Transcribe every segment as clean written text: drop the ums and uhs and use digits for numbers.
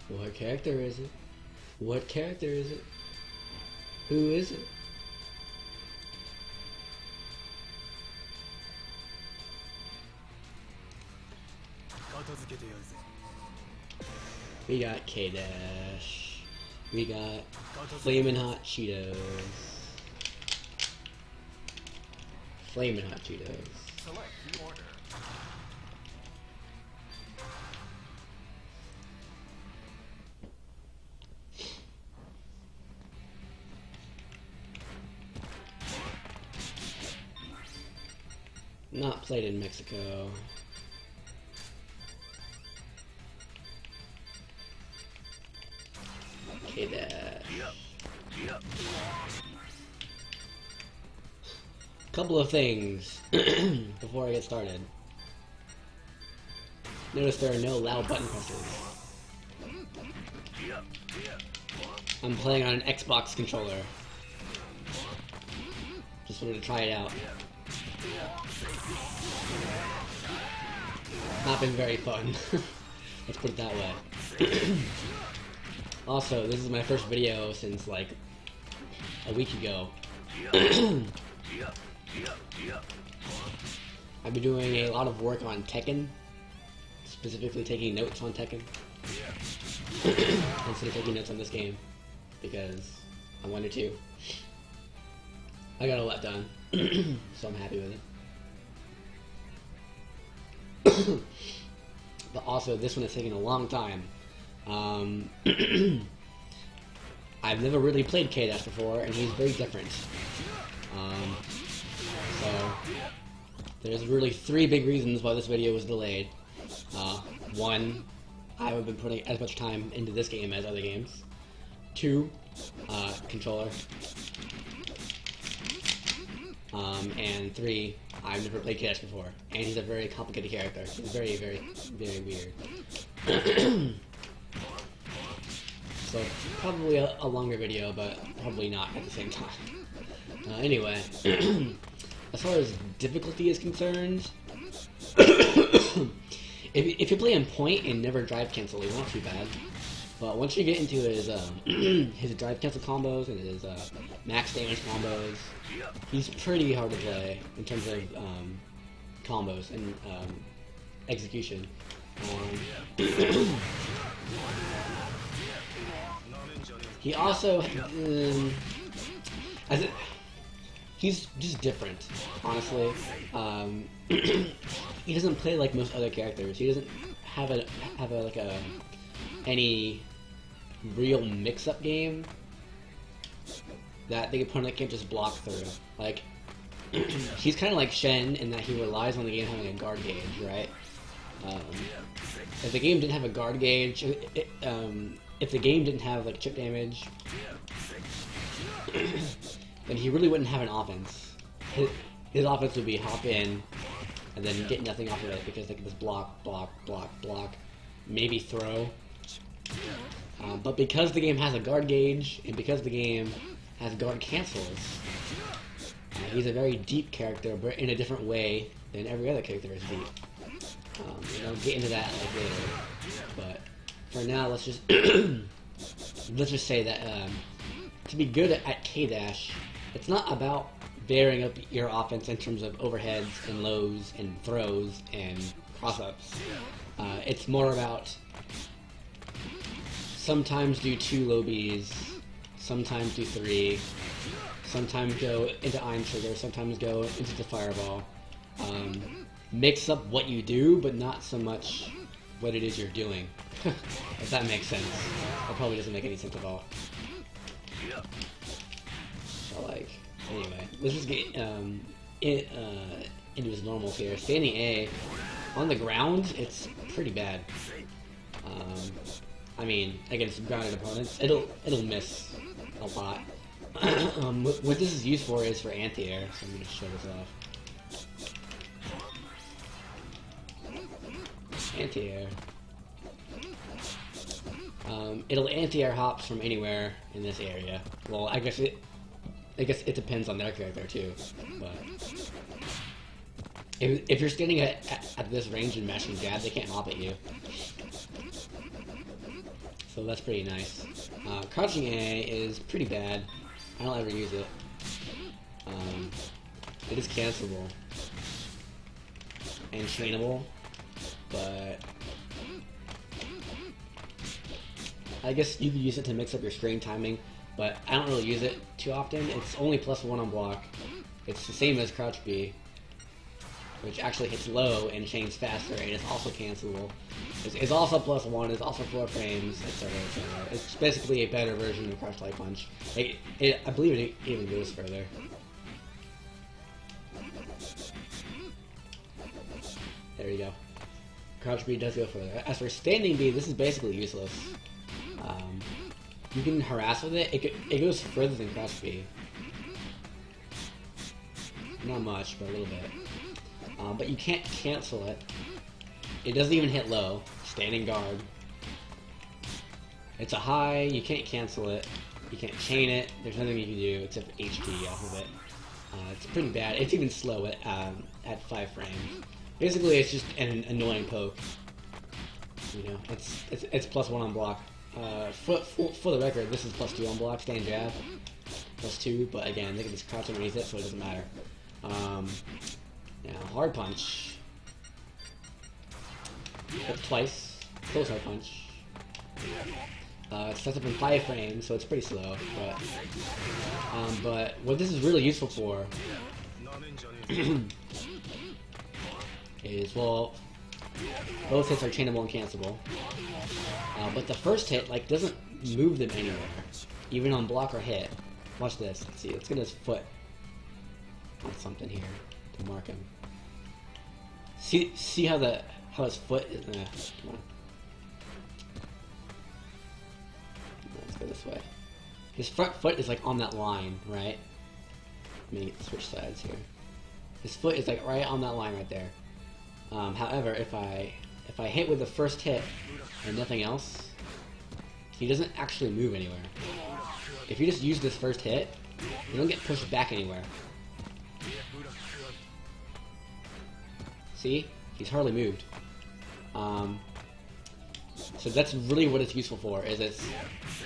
What character is it? What character is it? Who is it? We got K-Dash. We got Flamin' Hot Cheetos. Flamin' Hot Cheetos. Not played in Mexico. Okay, that. Couple of things before I get started. Notice there are no loud button presses. I'm playing on an Xbox controller. Just wanted to try it out. Not been very fun. Let's put it that way. Also, this is my first video since like a week ago. I've been doing a lot of work on Tekken, specifically taking notes on Tekken instead of taking notes on this game because I wanted to. I got a lot done, so I'm happy with it. But also, this one has taken a long time. I've never really played K-Dash before, and he's very different. So, there's really three big reasons why this video was delayed. One, I haven't been putting as much time into this game as other games. Two, controller. And three, I've never played K-Dash before, and he's a very complicated character. He's very, very, very weird. So, probably a longer video, but probably not at the same time. Anyway, as far as difficulty is concerned, if you play in point and never drive cancel, it's not too bad. But once you get into his his drive cancel combos and his max damage combos, he's pretty hard to play in terms of combos and execution. He also he's just different, honestly. He doesn't play like most other characters. He doesn't have any real mix-up game that the opponent can just block through. Like, he's kind of like Shen in that he relies on the game having a guard gauge, right? If the game didn't have a guard gauge, if the game didn't have like chip damage, then he really wouldn't have an offense. His offense would be hop in and then get nothing off of it because they can just block, block, block, block, maybe throw. But because the game has a guard gauge, and because the game has guard cancels, he's a very deep character, but in a different way than every other character is deep. I'll get into that like later. But for now, let's just let's just say that to be good at K-Dash, it's not about varying up your offense in terms of overheads and lows and throws and cross-ups. It's more about sometimes do 2 low Bs, sometimes do 3, sometimes go into Iron Trigger, sometimes go into the Fireball. Mix up what you do, but not so much what it is you're doing. If that makes sense. That probably doesn't make any sense at all. So, like, anyway, let's just get into his normals here. Standing A, on the ground, it's pretty bad. I mean, against grounded opponents, it'll miss a lot. What this is used for is for anti-air, so I'm going to show this off. Anti-air. It'll anti-air hops from anywhere in this area. Well, I guess it depends on their character too. But if you're standing at this range and mashing jab, they can't hop at you. So that's pretty nice. Crouching A is pretty bad. I don't ever use it. It is cancelable and trainable, but I guess you could use it to mix up your screen timing, but I don't really use it too often. It's only +1 on block. It's the same as Crouch B, which actually hits low and chains faster, and it's also cancelable. It's also +1, it's also 4 frames, etc., etc. It's basically a better version of Crouch Light Punch. I believe it even goes further. There you go. Crouch B does go further. As for Standing B, this is basically useless. You can harass with it. It goes further than Crouch B. Not much, but a little bit. But you can't cancel it. It doesn't even hit low. Standing guard. It's a high. You can't cancel it. You can't chain it. There's nothing you can do except HP off of it. It's pretty bad. It's even slow at 5 frames. Basically, it's just an annoying poke. You know, it's +1 on block. For the record, this is +2 on block. Stand jab, +2. But again, they can just crouch underneath it, so it doesn't matter. Now hard punch. Hit twice. Close hard punch. It starts up in 5 frames, so it's pretty slow. But what this is really useful for is, well, both hits are chainable and cancelable. But the first hit doesn't move them anywhere, even on block or hit. Watch this. Let's see. Let's get his foot on something here to mark him. See how his foot is. Come on. Let's go this way. His front foot is on that line, right? Let me switch sides here. His foot is right on that line right there. However, if I hit with the first hit and nothing else, he doesn't actually move anywhere. If you just use this first hit, you don't get pushed back anywhere. See? He's hardly moved. So that's really what it's useful for, is it's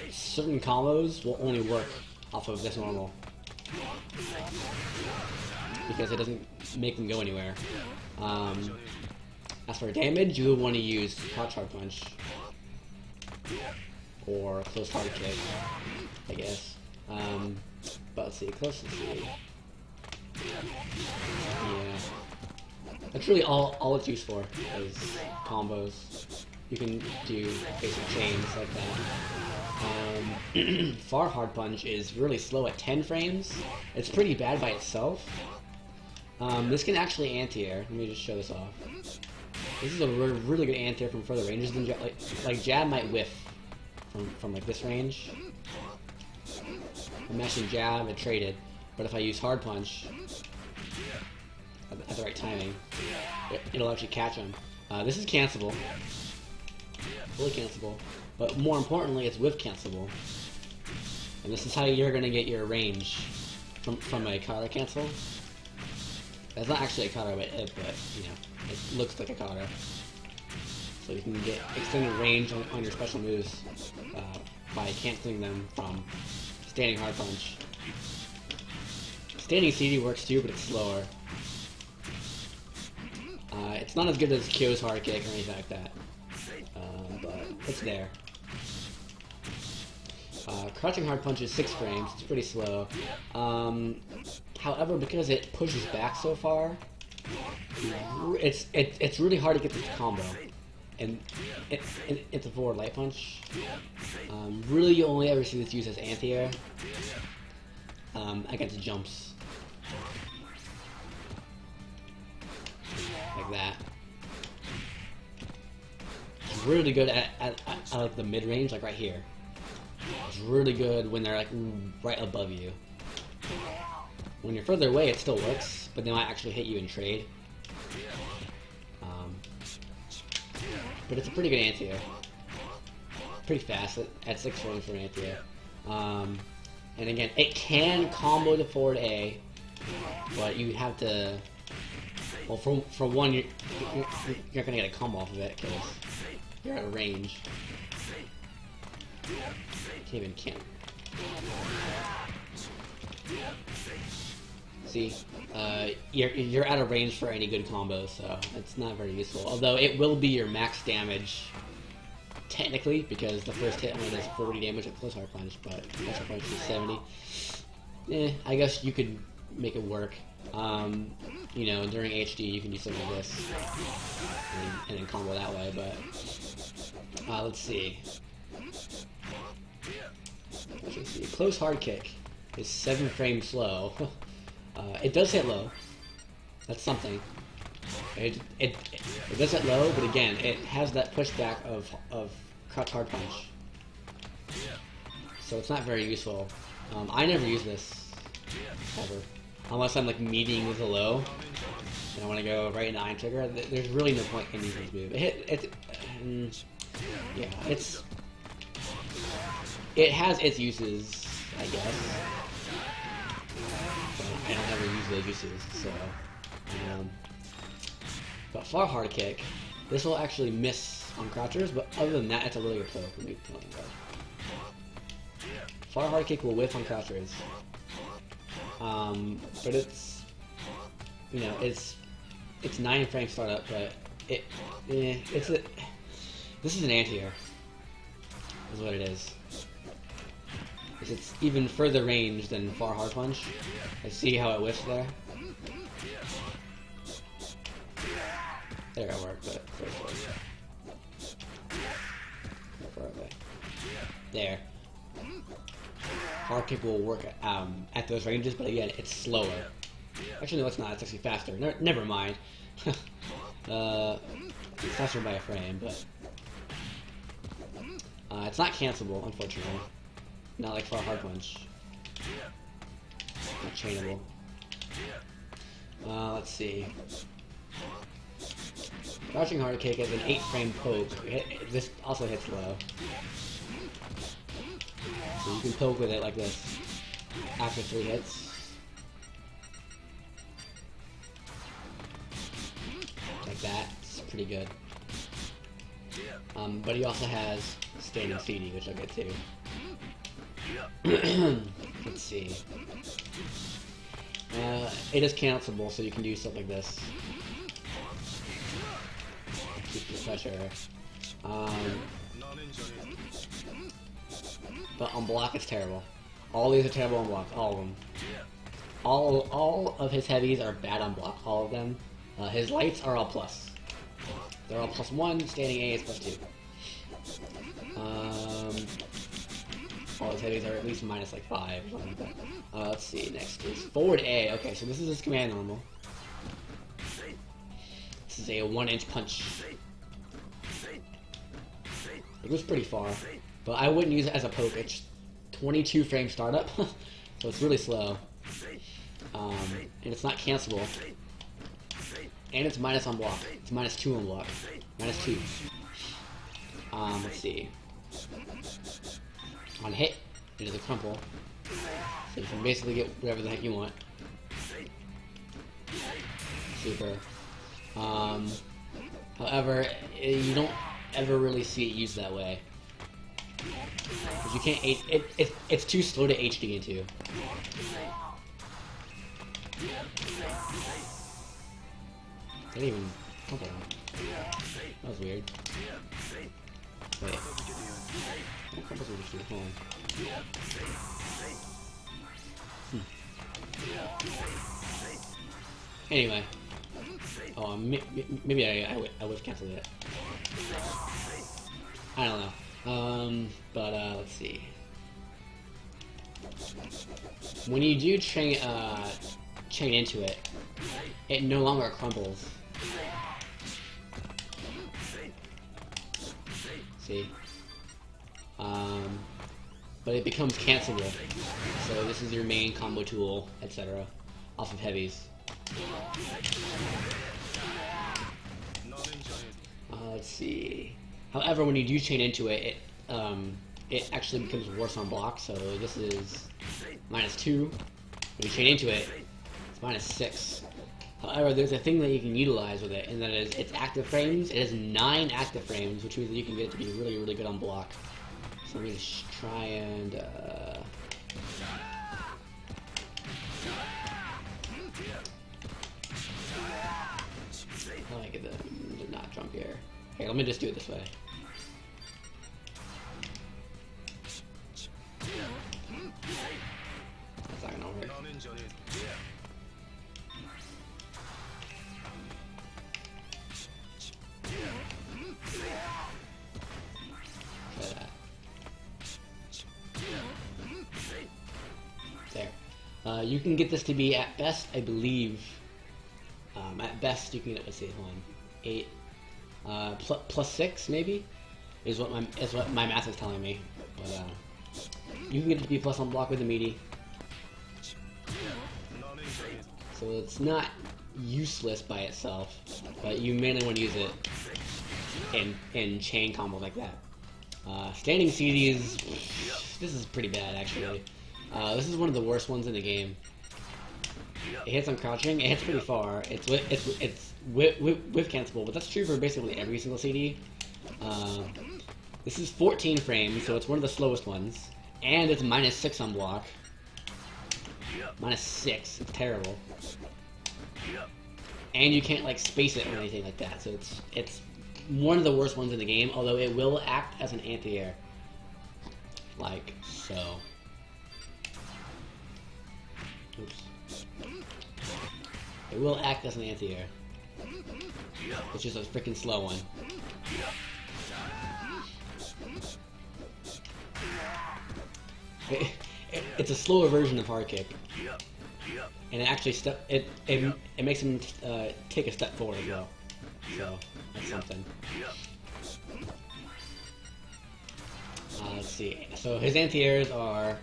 certain combos will only work off of this normal. Because it doesn't make them go anywhere. As for damage, you would want to use Crouch Hard Punch. Or Close Hard Kick, I guess. But let's see, Close, let's see. Yeah. That's really all it's used for, is combos. You can do basic chains like that. Far Hard Punch is really slow at 10 frames. It's pretty bad by itself. This can actually anti-air. Let me just show this off. This is a really good anti-air from further ranges than Jab. Like Jab might whiff from this range. I'm mashing Jab and traded, but if I use Hard Punch at the right timing, it'll actually catch him. This is cancelable. Fully cancelable. But more importantly, it's whiff cancelable. And this is how you're going to get your range from a kata cancel. That's not actually a kata, but you know, it looks like a kata. So you can get extended range on your special moves by canceling them from Standing Hard Punch. Standing CD works too, but it's slower. It's not as good as Kyo's Hard Kick or anything like that. But it's there. Crouching Hard Punch is 6 frames, it's pretty slow. However, because it pushes back so far, it's really hard to get this combo. And it's a forward light punch. Really, you only ever see this used as anti-air against jumps. Like that. It's really good at the mid-range, like right here. It's really good when they're right above you. When you're further away, it still works, but they might actually hit you in trade. But it's a pretty good anti-air. Pretty fast at 6 frames for an anti-air. And again, it can combo the forward A, but you have to. Well, for one, you're not gonna get a combo off of it because you're out of range. Can't even count. See, you're out of range for any good combos, so it's not very useful. Although it will be your max damage, technically, because the first hit only does 40 damage at close hard punch, but close hard punch is 70. I guess you could make it work. You know, during HD you can do something like this, and then combo that way. But let's see. Close hard kick is 7 frames slow. It does hit low. That's something. It does hit low, but again, it has that pushback of crouch hard punch. So it's not very useful. I never use this ever, unless I'm like meeting with a low and I want to go right into iron trigger. There's really no point in using this move. It has its uses, I guess. But I don't ever use those uses, so. But far hard kick, this will actually miss on crouchers, but other than that, it's a really good poke. Let me pull it back. Far hard kick will whiff on crouchers. But it's, you know, it's 9 frame startup, but this is an anti-air, is what it is. It's even further range than far hard punch. I see how it whiffs there. There it worked, but far away. There. Hard kick will work at those ranges, but again, it's slower. Actually, no, it's not. It's actually faster. Never mind. It's faster by a frame, but it's not cancelable, unfortunately. Not like far hard punch. Not chainable. Let's see. Crouching hard kick is an 8 frame poke. This also hits low. So you can poke with it like this after 3 hits. Like that. It's pretty good. But he also has standing CD, which I'll get to. Let's see. It is cancelable, so you can do stuff like this. Keep the pressure. But on block, it's terrible. All these are terrible on block. All of them. All of his heavies are bad on block. All of them. His lights are all plus. They're all +1. Standing A is +2. All his heavies are at least minus like 5 or something like that. Let's see, next is forward A. Okay, so this is his command normal. This is a 1-inch punch. It goes pretty far, but I wouldn't use it as a poke. It's 22 frame startup, so it's really slow. And it's not cancelable. And it's minus on block. It's -2 on block. -2. Let's see. On hit, it is a crumple. So you can basically get whatever the heck you want. Super. However, you don't ever really see it used that way. Because you can't, it's too slow to HD into. They didn't even crumple. That was weird. Wait. Crumples are just too long. Anyway. Oh, maybe I would have canceled it. I don't know. But let's see. When you do chain into it, it no longer crumbles. See? But it becomes cancelable. So this is your main combo tool, etc. Off of heavies. Let's see. However, when you do chain into it, it actually becomes worse on block. So this is -2. When you chain into it, it's -6. However, there's a thing that you can utilize with it, and that is its active frames. It has 9 active frames, which means that you can get it to be really, really good on block. So let me just try and how do I get them to not jump here? Okay, let me just do it this way. That's not gonna work. There. You can get this to be at best, I believe. At best, you can get it. Let's see, hold on, 8 plus 6 maybe is what my math is telling me. But you can get it to be plus on block with a meaty. So it's not useless by itself, but you mainly want to use it in chain combos like that. Standing CDs, this is pretty bad actually. This is one of the worst ones in the game. It hits on crouching, it hits pretty far. It's whiff cancelable, but that's true for basically every single CD. This is 14 frames, so it's one of the slowest ones, and it's -6 on block. -6, it's terrible. And you can't like space it or anything like that, so it's one of the worst ones in the game, although it will act as an anti-air. Like so. Oops. It will act as an anti-air. It's just a freaking slow one. It's a slower version of hard kick. And it actually it makes him take a step forward as well. So that's something. Let's see. So his anti-airs are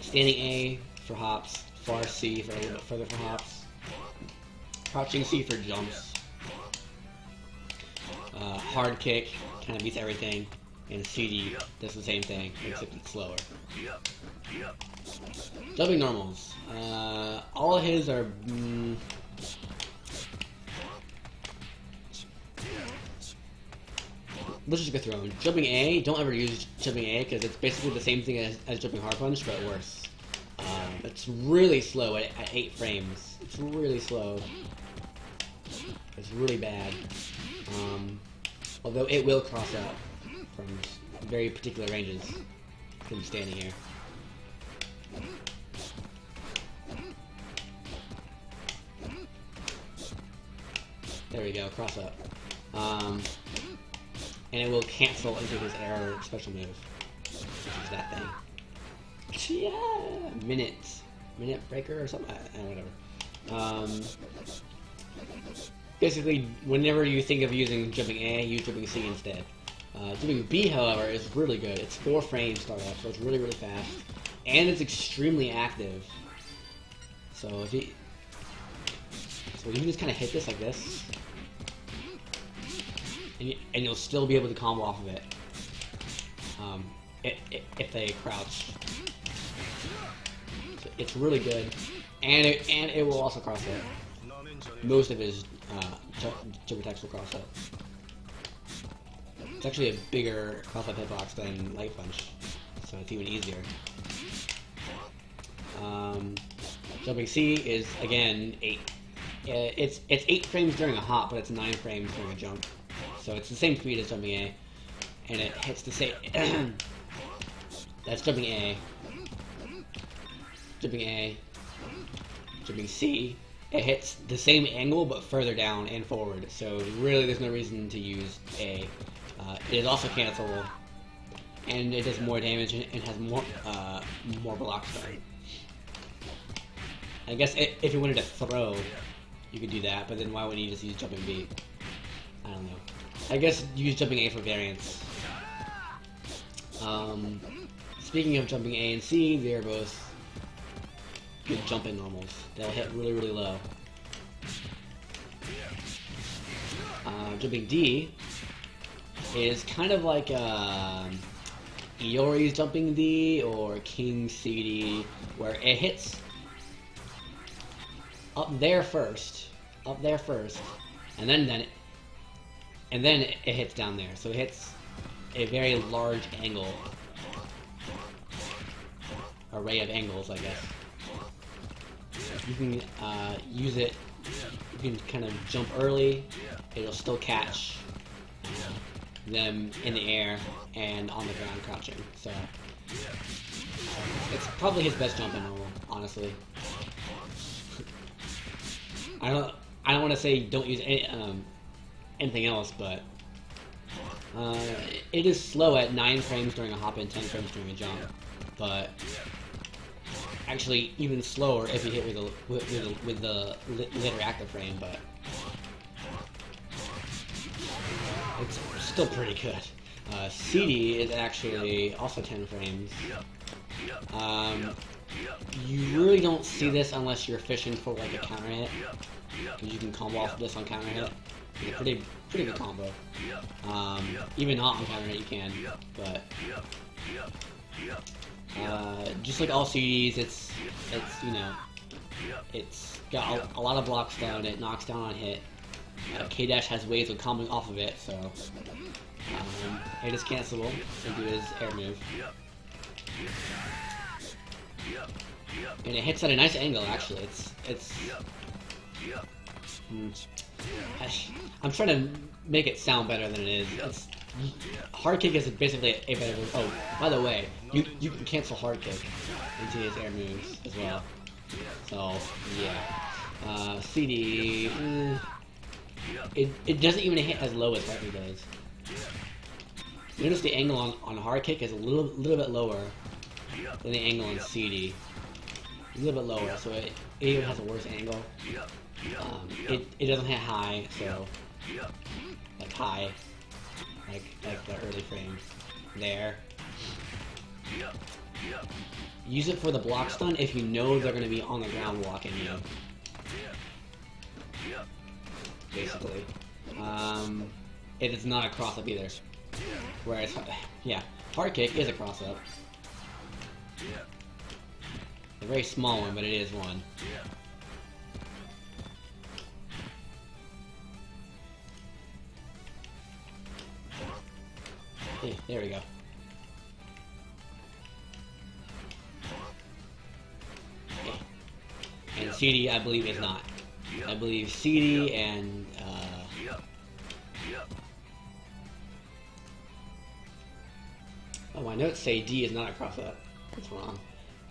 standing A for hops, far C for a little bit further for hops, crouching C for jumps, hard kick kind of beats everything, and CD does the same thing except it's slower. Jumping normals. All of his are. Let's just go through them. Jumping A, don't ever use jumping A because it's basically the same thing as jumping hard punch, but worse. It's really slow at 8 frames. It's really slow. It's really bad. Although it will cross out from very particular ranges from standing here. There we go, cross up. And it will cancel into his air special move, which is that thing. Yeah, minute breaker or something. Whatever. Basically, whenever you think of using jumping A, use jumping C instead. Jumping B, however, is really good. It's 4 frames start up, so it's really fast, and it's extremely active. So if you can just kind of hit this like this. And you'll still be able to combo off of it if they crouch. So it's really good, and it will also cross it. Most of his jump attacks will cross it. It's actually a bigger cross-up hitbox than Light Punch, so it's even easier. Jumping C is again 8. It's 8 frames during a hop, but it's 9 frames during a jump. So it's the same speed as jumping A, and it hits the same. That's jumping A. Jumping A. Jumping C. It hits the same angle but further down and forward. So really, there's no reason to use A. It is also cancelable, and it does more damage and has more block start. I guess if you wanted to throw, you could do that, but then why would you just use jumping B? I don't know. I guess use jumping A for variance. Speaking of jumping A and C, they are both good jumping normals. They'll hit really low. Jumping D is kind of like Iori's jumping D or King CD, where it hits up there first, and then it hits down there. So it hits a very large angle. Array of angles, I guess. You can use it. You can kind of jump early. It'll still catch them in the air and on the ground crouching. So it's probably his best jump in normal, honestly. I don't want to say don't use anything else, but it is slow at 9 frames during a hop and 10 frames during a jump. But actually, even slower if you hit with the later active frame. But it's still pretty good. CD is actually also 10 frames. You really don't see this unless you're fishing for like a counter hit, because you can combo off this on counter hit. It's a pretty good combo. Even not on counter hit you can, but just like all CDs, it's you know, it's got a lot of blocks down. It knocks down on hit. K-Dash has ways of comboing off of it, so it is cancelable into his air move. And it hits at a nice angle, actually. I'm trying to make it sound better than it is. Hard kick is basically a better move. Oh, by the way, you can cancel hard kick into his air moves as well. So yeah, CD. It doesn't even hit as low as Harvey does. Notice the angle on hard kick is a little bit lower than the angle on CD. A little bit lower, so it even has a worse angle. It doesn't hit high, so like high, like the early frames there. Use it for the block stun if you know they're going to be on the ground blocking you. Basically, it is not a cross up either. Whereas, yeah, hard kick is a cross up. A very small one, but it is one. Hey, there we go. Okay. And CD, I believe, is not. I believe CD and oh, my notes say D is not a cross up. That's wrong.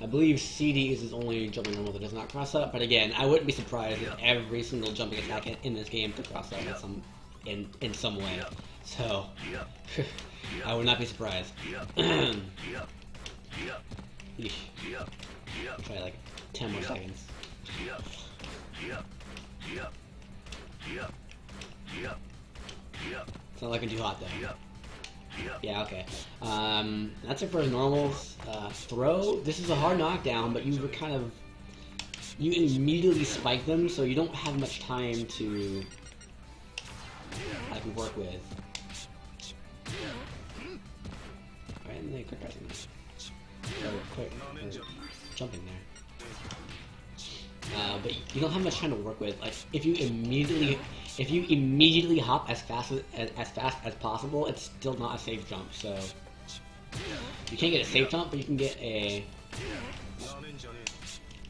I believe CD is his only jumping normal that does not cross up, but again, I wouldn't be surprised if every single jumping attack in this game could cross up in some way. So I would not be surprised. Try like 10 more seconds. It's not looking too hot though. Yeah, okay. That's it for his normals. Throw. This is a hard knockdown, but you immediately spike them, so you don't have much time to like work with. Alright, and then quick pressing. Quick jumping there. But you don't have much time to work with. Like if you immediately hop as fast as possible, it's still not a safe jump. So you can't get a safe jump, but you can get a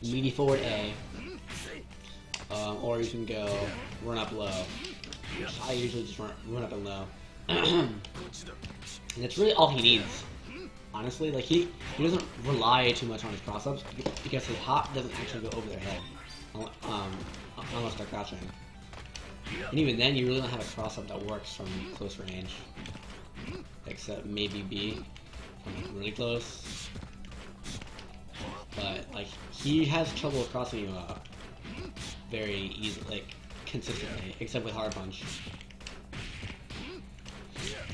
meaty forward A, or you can go run up low. I usually just run up and low, and that's really all he needs. Honestly, like he doesn't rely too much on his cross-ups because his hop doesn't actually go over their head, unless they're crouching. And even then, you really don't have a cross-up that works from close range, except maybe B, from like really close. But like he has trouble crossing you up very easily, like consistently, except with hard punch.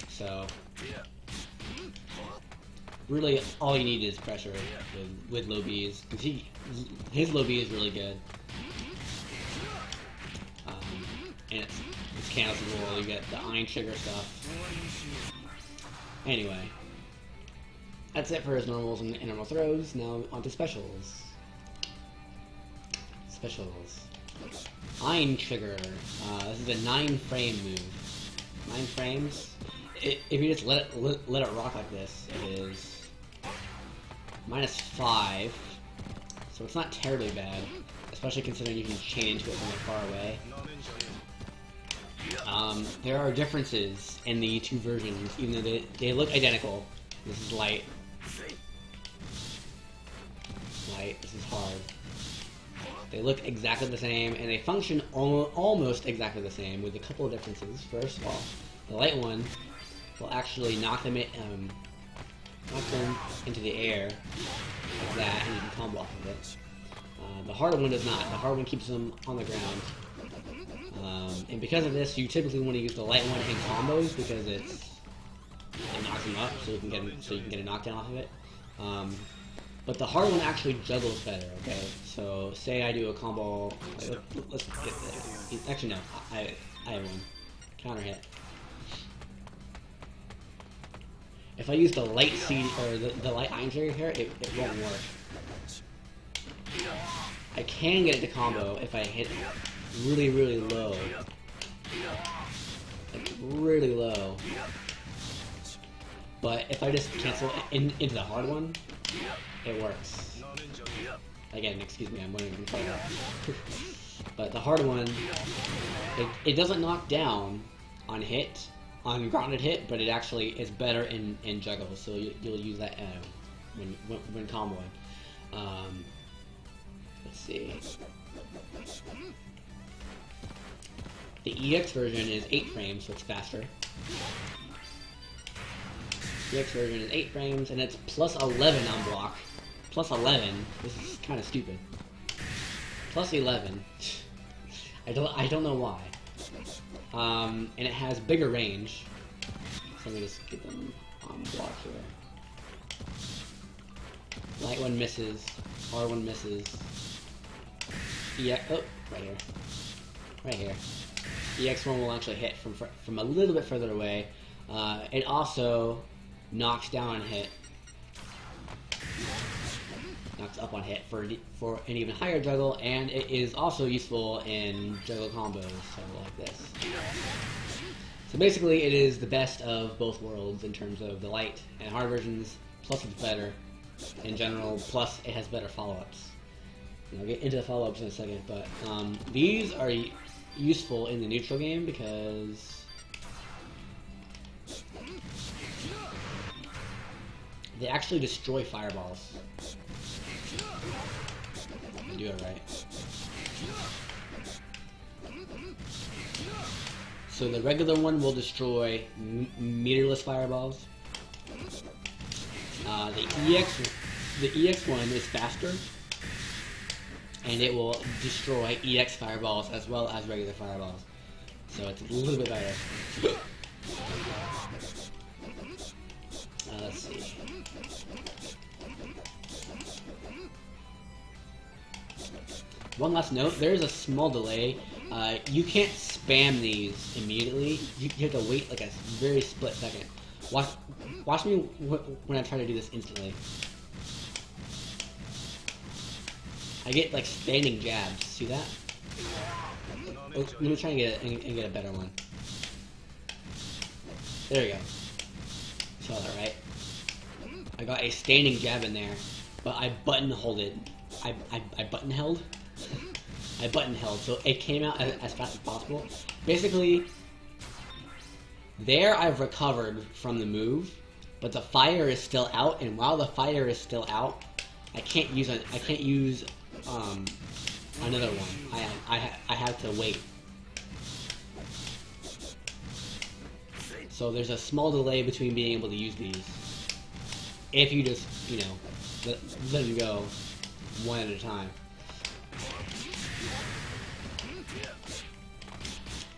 So really, all you need is pressure with low Bs, because his low B is really good, and it's cancelable. You get the iron trigger stuff. Anyway, that's it for his normals and normal throws. Now onto specials. Specials. Iron trigger. This is a 9-frame move. 9 frames. if you just let it rock like this, it is -5, so it's not terribly bad, especially considering you can chain into it from far away. There are differences in the two versions, even though they look identical. This is light. Light. This is hard. They look exactly the same, and they function almost exactly the same, with a couple of differences. First of all, the light one will actually knock them into the air like that, and you can combo off of it. The hard one does not. The hard one keeps them on the ground. And because of this, you typically want to use the light one in combos because it knocks them up, so you can get a knockdown off of it. But the hard one actually juggles better. Okay, so say I do a combo. Let's get that. Actually, no, I have one. Counter hit. If I use the light CD or the light iron trigger here, it won't work. I can get it to combo if I hit really, really low. Like, really low. But if I just cancel into the hard one, it works. Again, excuse me, I'm running controller. But the hard one, it doesn't knock down on grounded hit, but it actually is better in juggles, so you'll use that when comboing. Let's see. The EX version is 8 frames, so it's faster. The EX version is 8 frames, and it's plus 11 on block. Plus 11. This is kind of stupid. Plus 11. I don't know why. And it has bigger range. So let me just get them on block here. Light one misses. Hard one misses. Oh, right here. Right here. EX1 will actually hit from a little bit further away. It also knocks down on hit. Knocks up on hit for an even higher juggle, and it is also useful in juggle combos, so like this. So basically, it is the best of both worlds in terms of the light and hard versions, plus it's better in general, plus it has better follow-ups. I'll get into the follow-ups in a second, but these are useful in the neutral game because they actually destroy fireballs. I do it right. So the regular one will destroy meterless fireballs. The EX one is faster, and it will destroy EX fireballs as well as regular fireballs. So it's a little bit better. Let's see. One last note, there is a small delay. You can't spam these immediately. You have to wait like a very split second. Watch me when I try to do this instantly. I get like standing jabs. See that? Let me try and get a better one. There we go. Saw that right? I got a standing jab in there, but I button hold it. I button held. I button held, so it came out as fast as possible. Basically, there I've recovered from the move, but the fire is still out, and while the fire is still out, I can't use another one. I have to wait. So there's a small delay between being able to use these. If you just, let them go one at a time.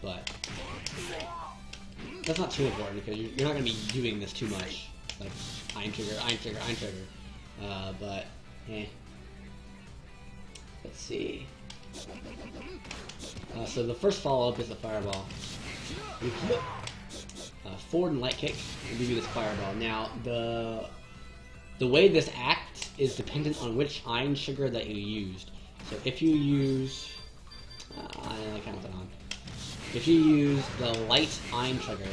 But that's not too important because you're not going to be doing this too much. Like, iron trigger, iron trigger, iron trigger. But, let's see. So the first follow-up is the fireball. Forward and light kick will give you this fireball. Now, the way this acts is dependent on which iron trigger that you used. So if you use... I count it on. If you use the light iron trigger,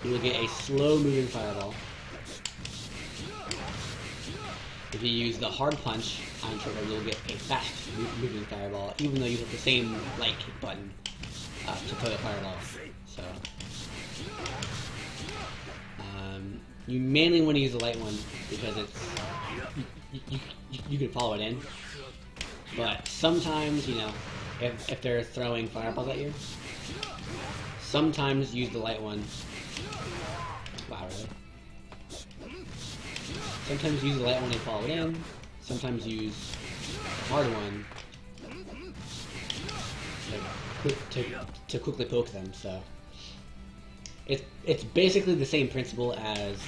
you will get a slow-moving fireball. If you use the hard punch iron trigger, you'll get a fast-moving fireball, even though you hit the same light kick button to throw the fireball. So, you mainly want to use the light one because it's you can follow it in. But sometimes, you know, if they're throwing fireballs at you, sometimes use the light one. Wow, really? Sometimes use the light one and follow it in. Sometimes use the hard one to quickly poke them. So it's basically the same principle as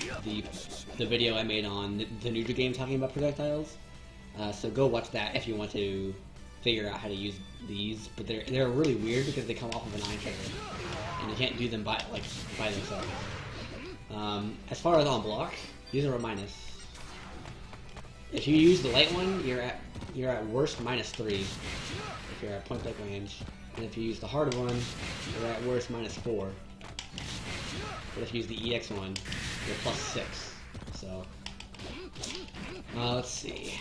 the video I made on the Nuja game talking about projectiles. So go watch that if you want to figure out how to use these. But they're really weird because they come off of an iron trigger, and you can't do them by themselves. As far as on block, these are a minus. If you use the light one, you're at worst -3 if you're at point blank range, and if you use the hard one, you're at worst -4. But if you use the EX one, you're +6. So let's see.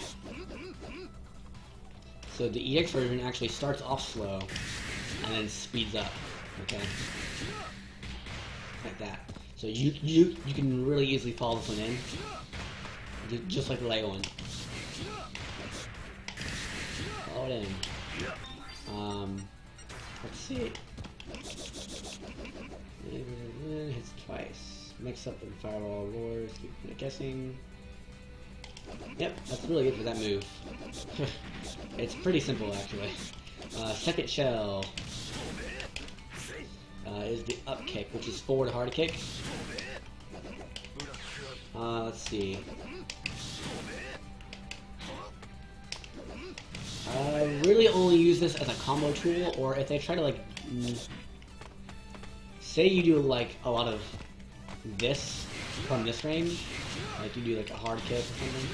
So the EX version actually starts off slow and then speeds up. Okay, like that. So you can really easily follow this one in, just like the light one. Follow it in. Let's see. Hits twice. Mix up and fireball wars. Keep guessing. Yep, that's really good for that move. It's pretty simple, actually. Second shell is the up kick, which is forward hard kick. Let's see. I really only use this as a combo tool, or if they try to, like, say you do, like, a lot of this from this range, like you do, like, a hard kick or something.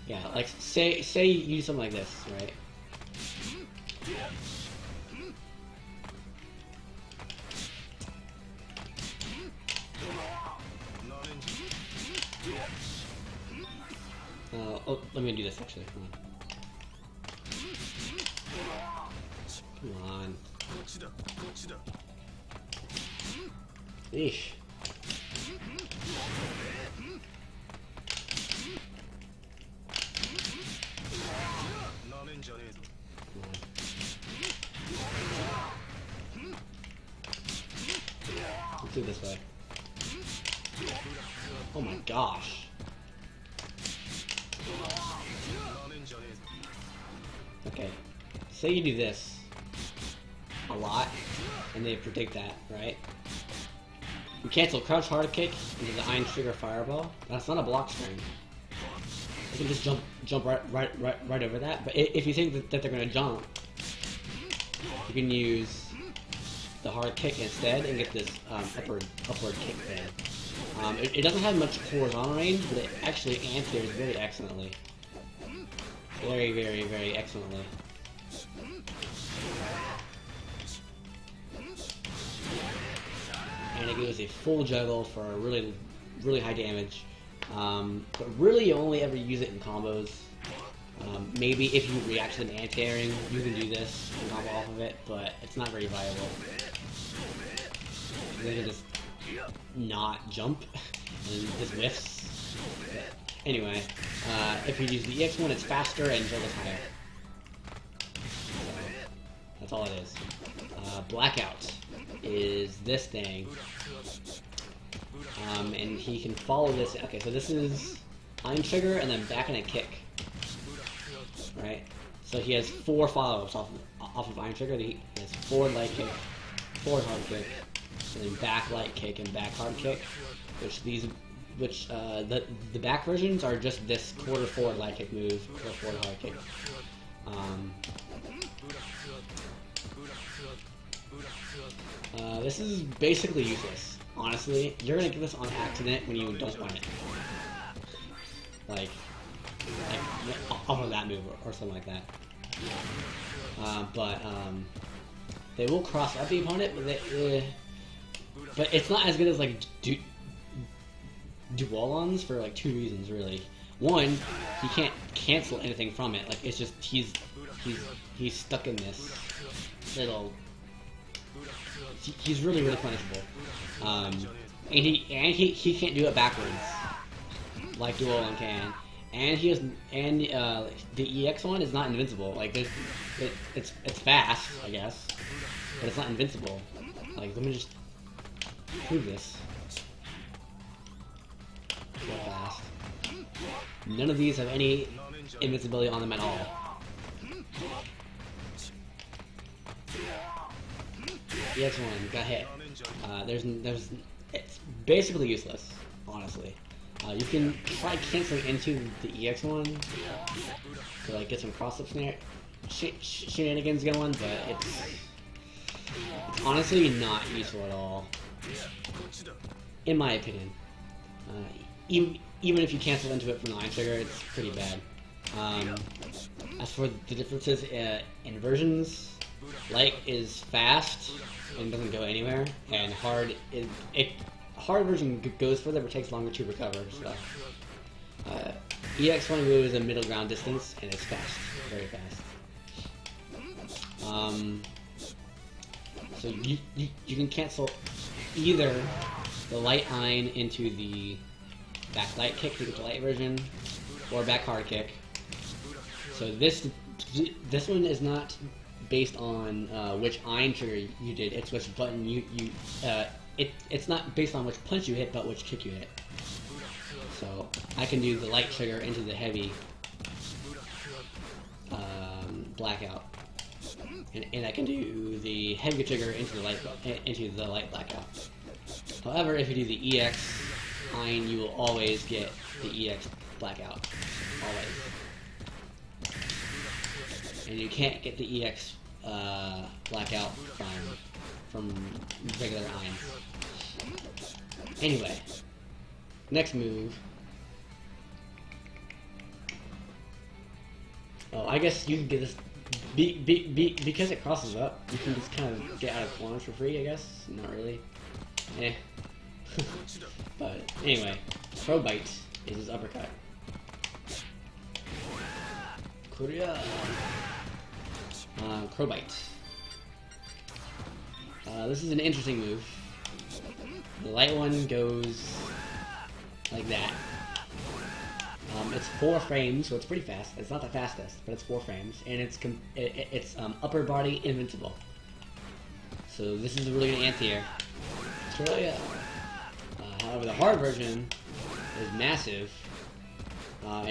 Yeah, like, say you do something like this, right? Oh, let me do this, actually. Come on. Eesh. Let's do it this way. Oh my gosh. Okay, say you do this a lot, and they predict that, right? You cancel crouch hard kick into the iron trigger fireball. That's not a block string. You can just jump right over that. But if you think that they're gonna jump, you can use the hard kick instead and get this upward kick there. It doesn't have much horizontal range, but it actually answers very excellently. Very, very, very excellently. And it gives a full juggle for a really, really high damage. But really, you only ever use it in combos. Maybe if you react to them anti-airing, you can do this and combo off of it, but it's not very viable. You can just not jump and just whiffs. But anyway, if you use the EX one, it's faster and juggles higher. So that's all it is. Blackout is this thing. And he can follow this. Okay, so this is iron trigger and then back and a kick. Right? So he has 4 follow-ups off of iron trigger. He has forward light kick, forward hard kick, and then back light kick and back hard kick. The back versions are just this quarter forward light kick move, quarter forward hard kick. This is basically useless. Honestly, you're gonna get this on accident when you don't want it. Like off of that move or something like that. But they will cross out the opponent, but but it's not as good as like Duolons for like two reasons really. One, he can't cancel anything from it. Like it's just he's stuck in this little. He's really punishable. And he can't do it backwards like Duolon can. And he has the EX one is not invincible. Like it's fast, I guess, but it's not invincible. Like let me just prove this. So fast. None of these have any invincibility on them at all. EX1 got hit. It's basically useless, honestly. You can try canceling into the EX1 to like get some cross-up shenanigans going, but it's honestly not useful at all, in my opinion. Even if you cancel into it from the line trigger, it's pretty bad. As for the differences in versions, light is fast and doesn't go anywhere, and hard version goes further but takes longer to recover. So EX1 goes a middle ground distance and it's fast, very fast. So you can cancel either the light Ein into the back light kick to get the light version, or back hard kick. So this one is not based on which Ein trigger you did. It's which button it's not based on which punch you hit, but which kick you hit. So I can do the light trigger into the heavy blackout, and I can do the heavy trigger into the light blackout. However, if you do the EX Ein, you will always get the EX blackout, always. And you can't get the EX blackout from regular Eins. Anyway, next move. Oh, I guess you can get this because it crosses up. You can just kind of get out of corners for free, I guess. Not really. Eh. But anyway, Crow Bite is his uppercut. Korea. Crow Bite. This is an interesting move. The light one goes like that. It's 4 frames, so it's pretty fast. It's not the fastest, but it's 4 frames, and it's upper body invincible. So this is a really good anti-air. However, the hard version is massive, but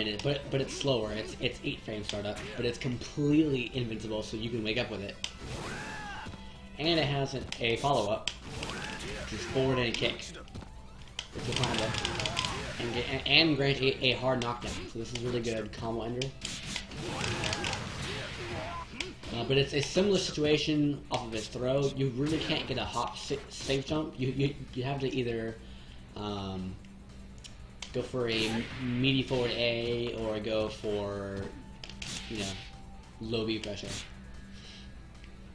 it's slower. It's 8 frame startup, but it's completely invincible, so you can wake up with it. And it has a follow-up, which is forward and kick. It's a combo, and grants a hard knockdown. So this is really good combo ender. But it's a similar situation off of his throw. You really can't get a hop safe jump. You have to either go for a meaty forward A or go for low B pressure.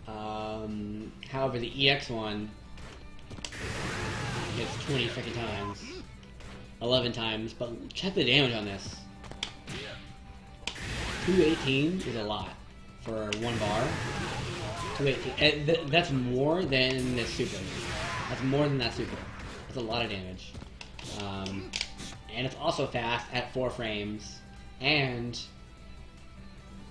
However, the EX one hits 20 freaking times, 11 times. But check the damage on this. 218 is a lot for 1 bar. 218. That's more than the super. That's more than that super. That's a lot of damage. And it's also fast at 4 frames, and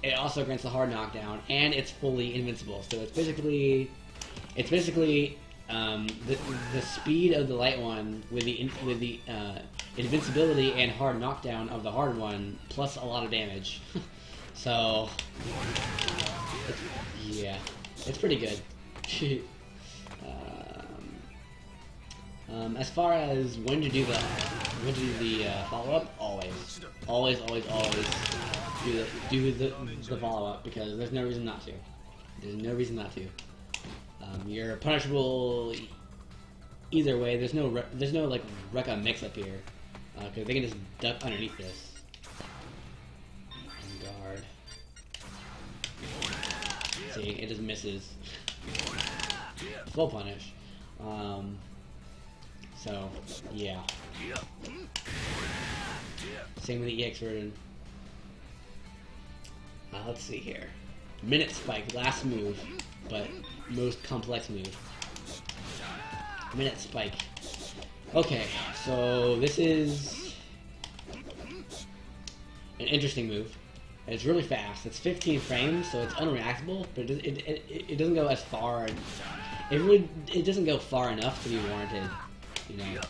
it also grants a hard knockdown, and it's fully invincible. So it's basically the speed of the light one with the invincibility and hard knockdown of the hard one, plus a lot of damage. So it's pretty good. As far as when to do the follow-up, always do the follow-up, because there's no reason not to. There's no reason not to. You're punishable either way. There's no like Rekka mix up here, because they can just duck underneath this. Guard. See, it just misses. Full punish. So, yeah. Same with the EX version. Let's see here. Minute Spike, last move, but most complex move. Minute Spike. Okay, so this is an interesting move. It's really fast. It's 15 frames, so it's unreactable, but it doesn't go as far. It doesn't go far enough to be warranted, you know,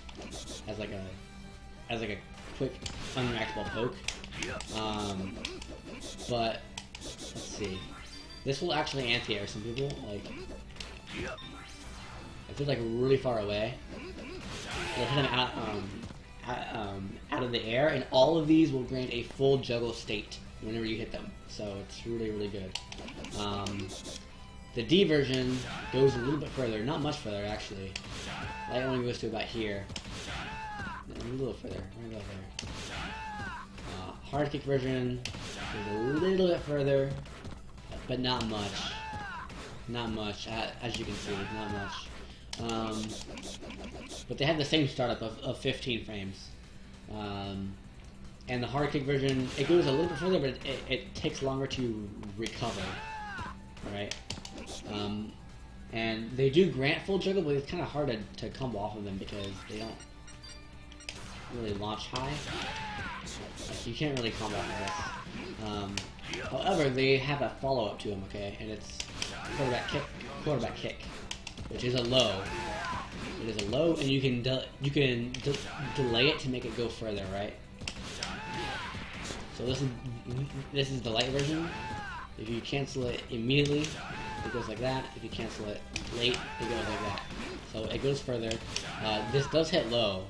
as like a quick unreactable poke. But let's see. This will actually anti-air some people. Like, if they're like really far away, it'll hit them out of the air, and all of these will grant a full juggle state whenever you hit them. So it's really, really good. The D version goes a little bit further, not much further actually. Light only goes to about here. A little further, right about there. Hard kick version goes a little bit further, but not much. Not much, as you can see, not much. But they have the same startup of 15 frames. And the hard kick version, it goes a little bit further, but it takes longer to recover. Right? And they do grant full juggle, but it's kind of hard to combo off of them because they don't really launch high. Like, you can't really combo off of this. However, they have a follow-up to them, okay? And it's quarterback kick, which is a low. It is a low, and you can delay it to make it go further, right? So this is the light version. If you cancel it immediately, it goes like that. If you cancel it late, it goes like that. So it goes further. This does hit low,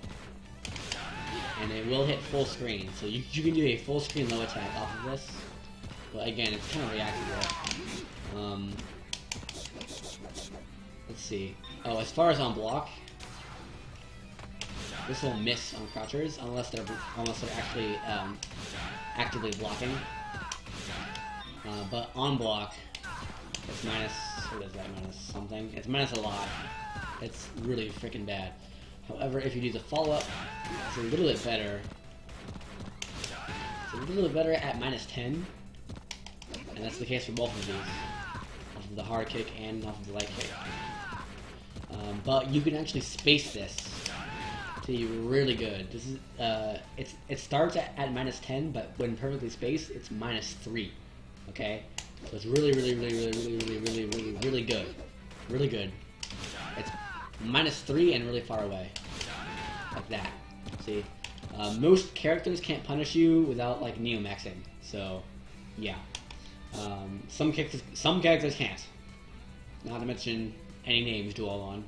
and it will hit full screen. So you can do a full screen low attack off of this. But again, it's kind of reactable. Let's see. Oh, as far as on block, this will miss on crouchers unless they're actually actively blocking. But on block, it's minus. What is that? Minus something. It's minus a lot. It's really freaking bad. However, if you do the follow-up, it's a little bit better. It's a little bit better at minus 10, and that's the case for both of these, off of the hard kick and off of the light kick. But you can actually space this to be really good. This is it starts at minus 10, but when perfectly spaced, it's minus 3. Okay, so it's really good, really good. It's minus 3 and really far away, like that. See, most characters can't punish you without like neo-maxing. So, yeah, some characters can't. Not to mention any names to all on,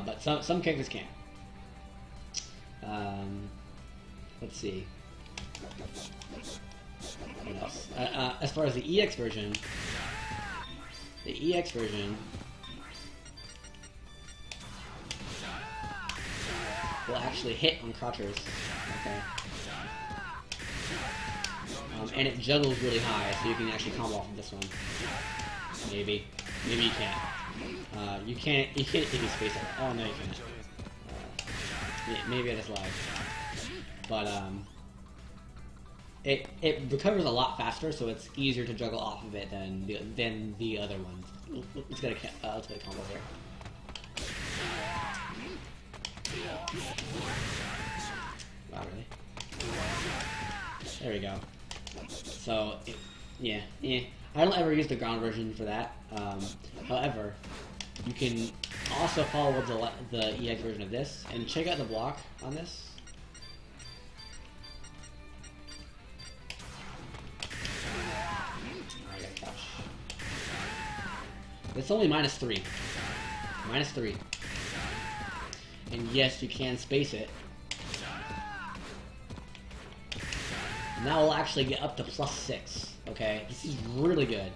but some characters can. Let's see. What else? As far as the EX version, will actually hit on crouchers, okay? And it juggles really high, so you can actually combo off of this one. Maybe you can't. You can't if you space it. Oh no, you can't. Maybe I just lied. But it recovers a lot faster, so it's easier to juggle off of it than the other ones. Let's get a combo here. Wow, really? There we go. So, yeah. I don't ever use the ground version for that. However, you can also follow the EX version of this, and check out the block on this. I got a couch. It's only minus 3. Minus 3. And yes, you can space it. And that will actually get up to plus 6. Okay, this is really good.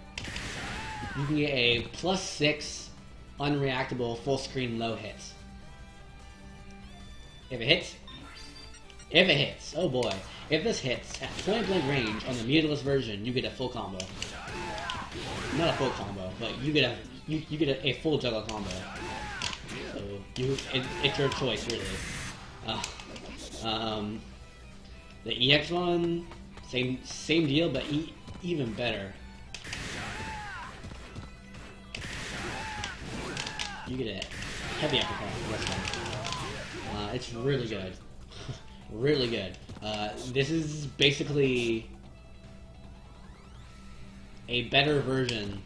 You can get a plus 6 unreactable full screen low hit. If it hits, oh boy. If this hits at point blank range on the mutalist version, you get a full combo. Not a full combo, but you get a full juggle combo. So it's your choice really. Um, the EX one, same deal, but even better. You get a heavy uppercut for this one. It's really good. Really good. This is basically a better version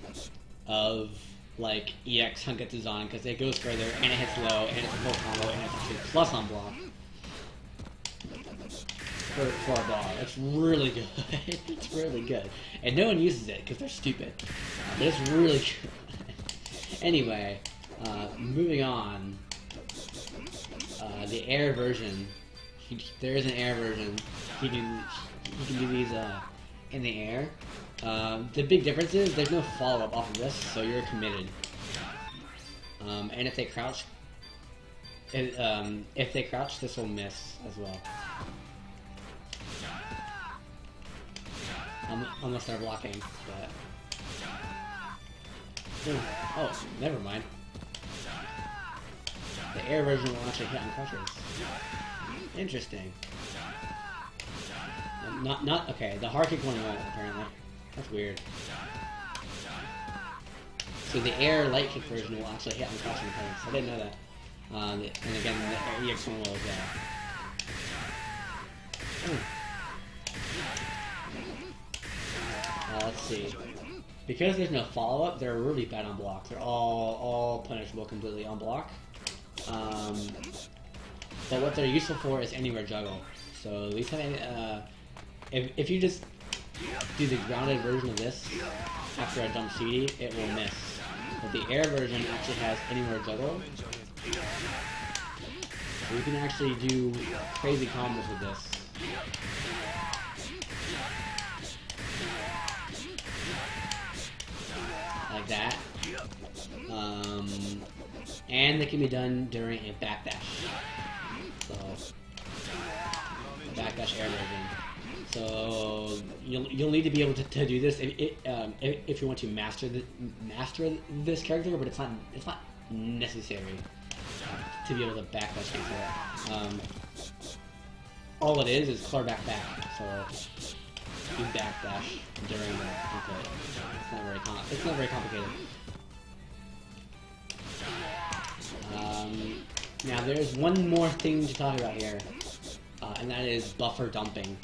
of like EX Hunketsu because it goes further and it hits low and it's a full combo and it's actually plus on block for a bar. It's really good. It's really good. And no one uses it because they're stupid. But it's really good. Anyway, moving on. The air version. There is an air version. He can do these in the air. The big difference is there's no follow-up off of this, so you're committed. And if they crouch, this will miss as well. Unless they're blocking, but... Oh, never mind. The air version will actually hit on crushers. Interesting. Not okay. The hard kick one won't apparently. That's weird. So the air light kick version will actually hit on crushing opponents. I didn't know that. And again, the EX one will as well. Let's see. Because there's no follow-up, they're really bad on block. They're all punishable completely on block. But what they're useful for is anywhere juggle. So at least if you just do the grounded version of this after a dump CD, it will miss. But the air version actually has anywhere juggle. So you can actually do crazy combos with this. Like that. And they can be done during a backdash. So, backdash air version. So you'll need to be able to do this if you want to master this character, but it's not necessary to be able to backdash into it. All it is clear back. So you backdash during the input. It's not very complicated. Now there's one more thing to talk about here, and that is buffer dumping.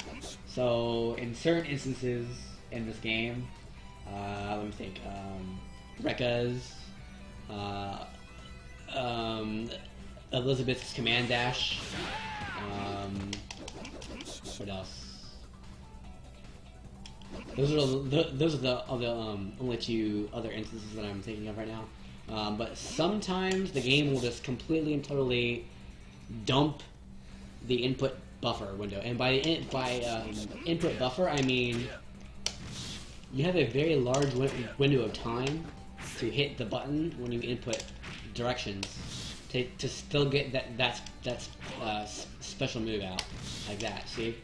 So in certain instances in this game, let me think, Rekka's, Elizabeth's command dash, what else? Those are the only two other instances that I'm thinking of right now. But sometimes the game will just completely and totally dump the input buffer window. And by input buffer, I mean you have a very large window of time to hit the button when you input directions to still get that special move out like that. See,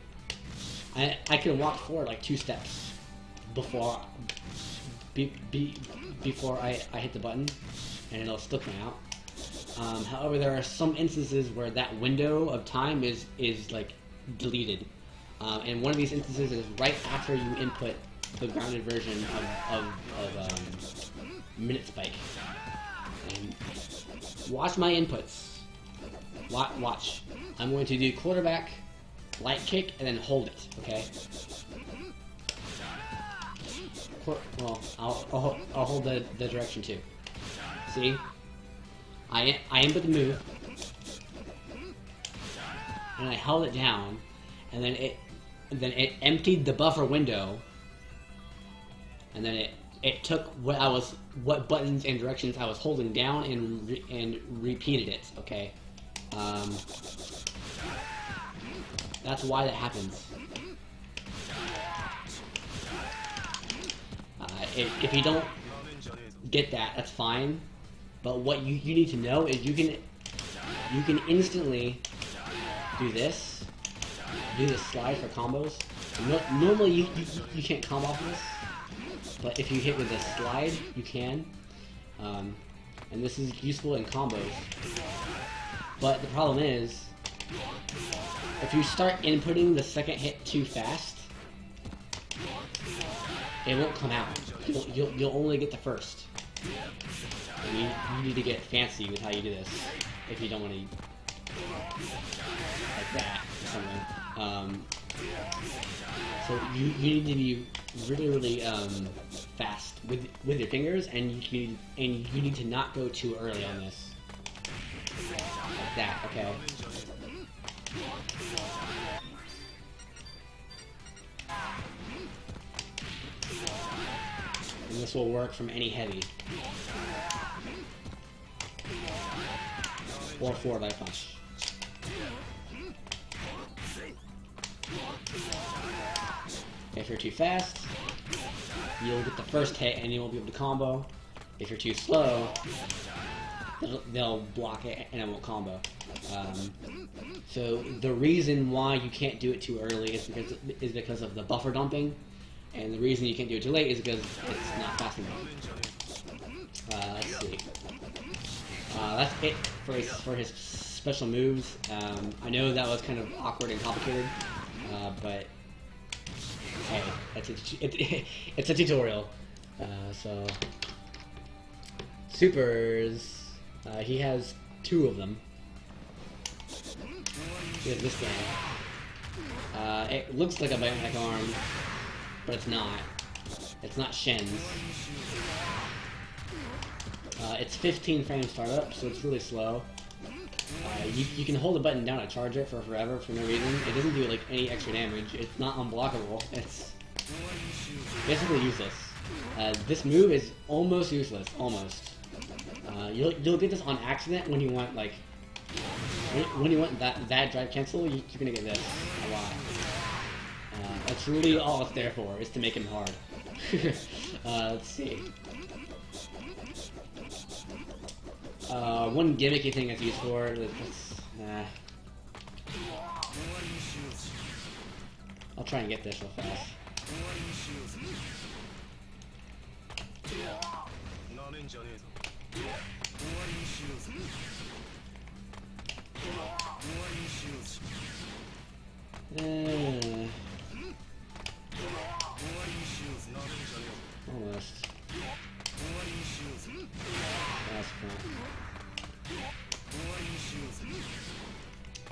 I can walk forward like 2 steps before I hit the button, and it'll still come out. However, there are some instances where that window of time is like deleted, and one of these instances is right after you input the grounded version of minute spike. And watch my inputs. Watch. I'm going to do quarterback, light kick, and then hold it. Okay. Well, I'll hold the direction too. See, I input the move, and I held it down, and then it emptied the buffer window, and then it took what buttons and directions I was holding down and repeated it. Okay, that's why that happens. If you don't get that, that's fine. But what you need to know is you can instantly do this, do the slide for combos. Normally you can't combo off of this, but if you hit with a slide, you can. And this is useful in combos. But the problem is, If you start inputting the second hit too fast, it won't come out. You'll only get the first. And you need to get fancy with how you do this if you don't want to like that or something. So you need to be really fast with your fingers, and you need to not go too early on this. Like that, okay. And this will work from any heavy. Or forward by punch. If you're too fast, you'll get the first hit and you won't be able to combo. If you're too slow, they'll block it and it won't combo. So the reason why you can't do it too early is because of the buffer dumping, and the reason you can't do it too late is because it's not fast enough. Let's see. That's it for his special moves. I know that was kind of awkward and complicated, but hey, it's a tutorial. So supers, he has 2 of them. He has this guy. It looks like a bionic arm, but it's not. It's not Shen's. It's 15 frames startup, so it's really slow. You can hold the button down to charge it for forever for no reason. It doesn't do like any extra damage. It's not unblockable. It's basically useless. This move is almost useless. Almost. You'll get this on accident when you want like when you want that drive cancel. You're gonna get this a lot. That's really all it's there for, is to make him hard. Let's see. One gimmicky thing it's used for is I'll try and get this real fast. Almost. That's fun.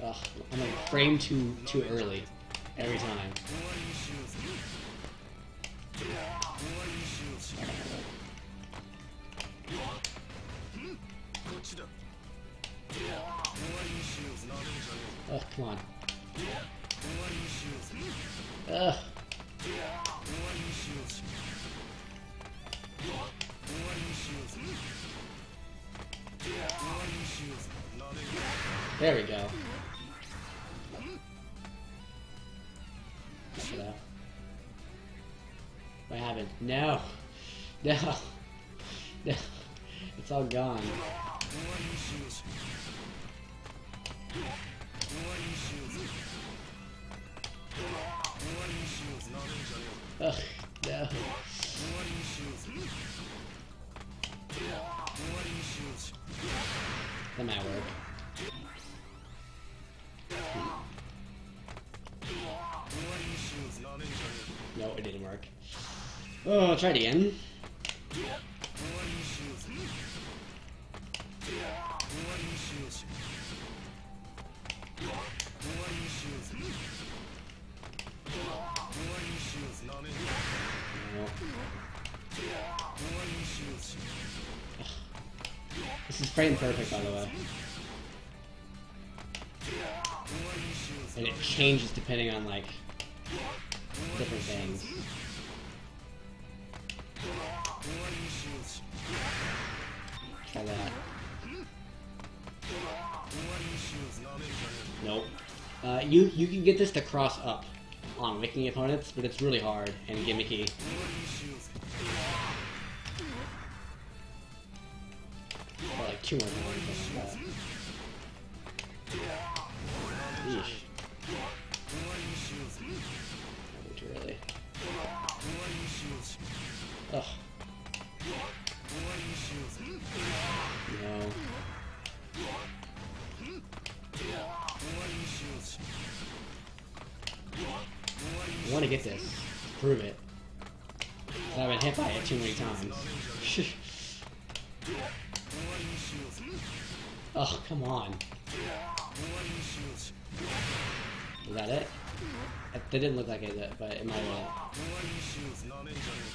Ugh, I'm like frame too early every time. Oh, come on. Ugh. There we go. What happened? No! No! No! It's all gone. Ugh, no. That might work. No, it didn't work. Oh, I'll try it again. No. This is frame perfect, by the way. And it changes depending on, like, different things. Try that. Nope. You can get this to cross up on wicking opponents, but it's really hard and gimmicky. Or like 2 more times like that. Yeesh. Way too early. Ugh. No. to get this. Prove it. I've been hit by it too many times. Oh, come on. Is that it? That didn't look like it, but it might have.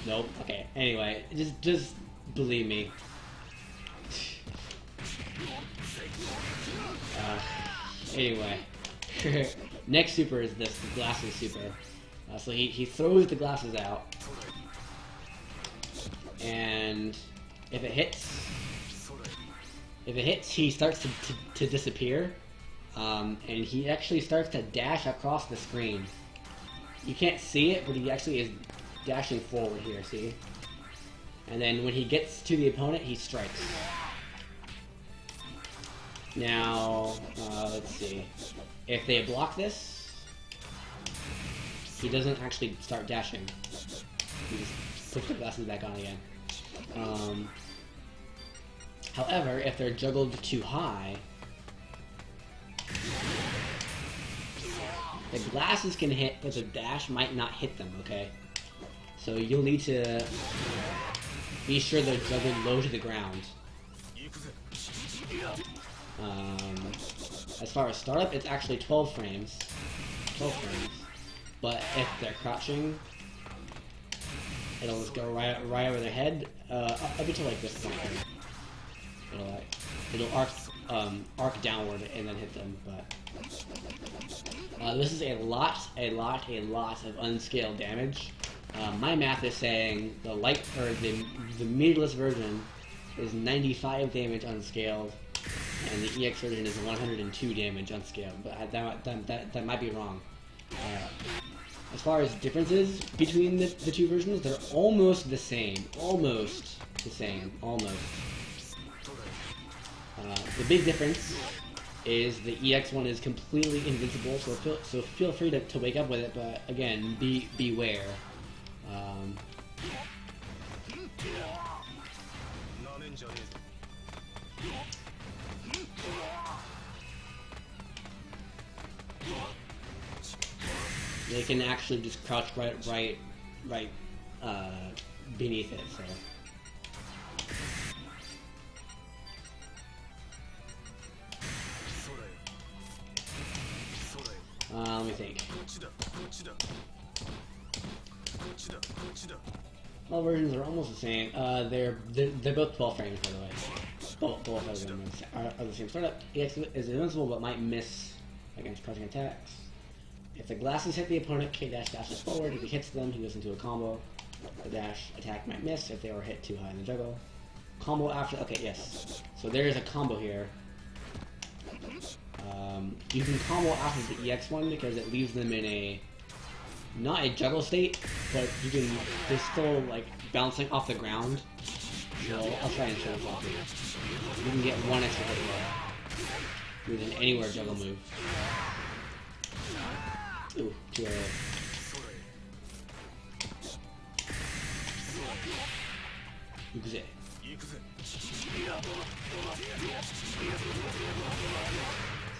Nope. Okay. Anyway, just believe me. Anyway, next super is this, the glasses super. So he throws the glasses out, and if it hits, he starts to disappear, and he actually starts to dash across the screen. You can't see it, but he actually is dashing forward here. See? And then when he gets to the opponent, he strikes. Now, let's see. If they block this, he doesn't actually start dashing. He just puts the glasses back on again. However, if they're juggled too high, the glasses can hit, but the dash might not hit them, okay? So you'll need to be sure they're juggled low to the ground. As far as startup, it's actually 12 frames. 12 frames. But if they're crouching, it'll just go right over their head, up until like this point. It'll arc downward and then hit them. But this is a lot of unscaled damage. My math is saying the the meterless version is 95 damage unscaled, and the EX version is 102 damage unscaled. But that might be wrong. As far as differences between the two versions, they're almost the same. Almost the same. Almost. The big difference is the EX one is completely invincible, so feel free to wake up with it, but again, beware. They can actually just crouch right beneath it, so. Let me think. All versions are almost the same. They're both 12 frames, by the way. Both of them are the same startup. EX is invincible, but might miss against crouching attacks. If the glasses hit the opponent, K-dash dashes forward. If he hits them, he goes into a combo. The dash attack might miss if they were hit too high in the juggle. Combo after. Okay, yes. So there is a combo here. You can combo after the EX one because it leaves them in not a juggle state, but they're still like bouncing off the ground. So I'll try and show this off here. You can get one extra hit there with an anywhere juggle move. Ooh, too early. XIII.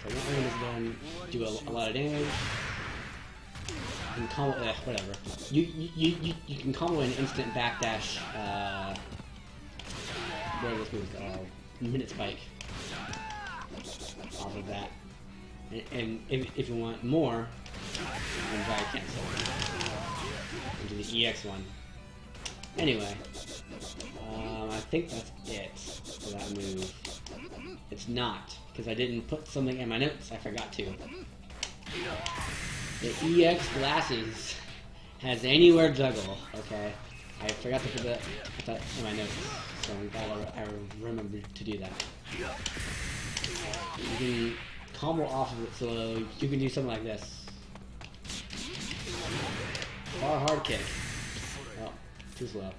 So one item is done, do a lot of damage. You can combo, whatever. You can combo an instant backdash, whatever this move is called, minute spike off of that. And if you want more, you can try cancel into the EX one. Anyway, I think that's it for that move. It's not, because I didn't put something in my notes. I forgot to. The EX glasses has anywhere juggle. Okay, I forgot to put that in my notes, so I'm glad I remembered to do that. You can combo off of it, so you can do something like this. Or a hard kick. Oh, too slow.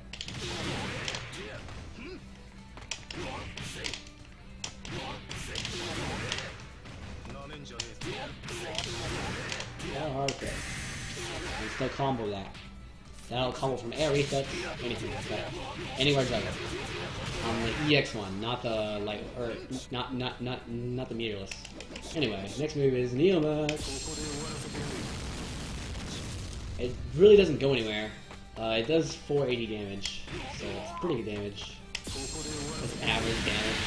Yeah, hard kick. And still combo that. That'll combo from air reset, anything like that. Anywhere juggle. On the EX one, not the light, or not the meterless. Anyway, next move is Neomax. It really doesn't go anywhere. It does 480 damage, so it's pretty good damage. It's average damage.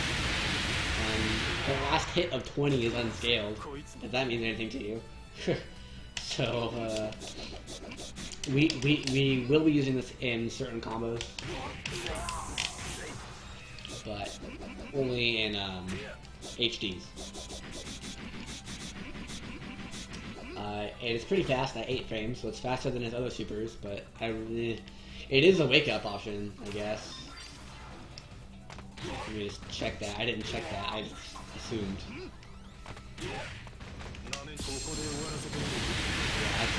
The last hit of 20 is unscaled, if that means anything to you. So, we will be using this in certain combos, but only in HDs. It is pretty fast at 8 frames, so it's faster than his other supers, but it is a wake-up option, I guess. Let me just check that. I didn't check that, I just assumed.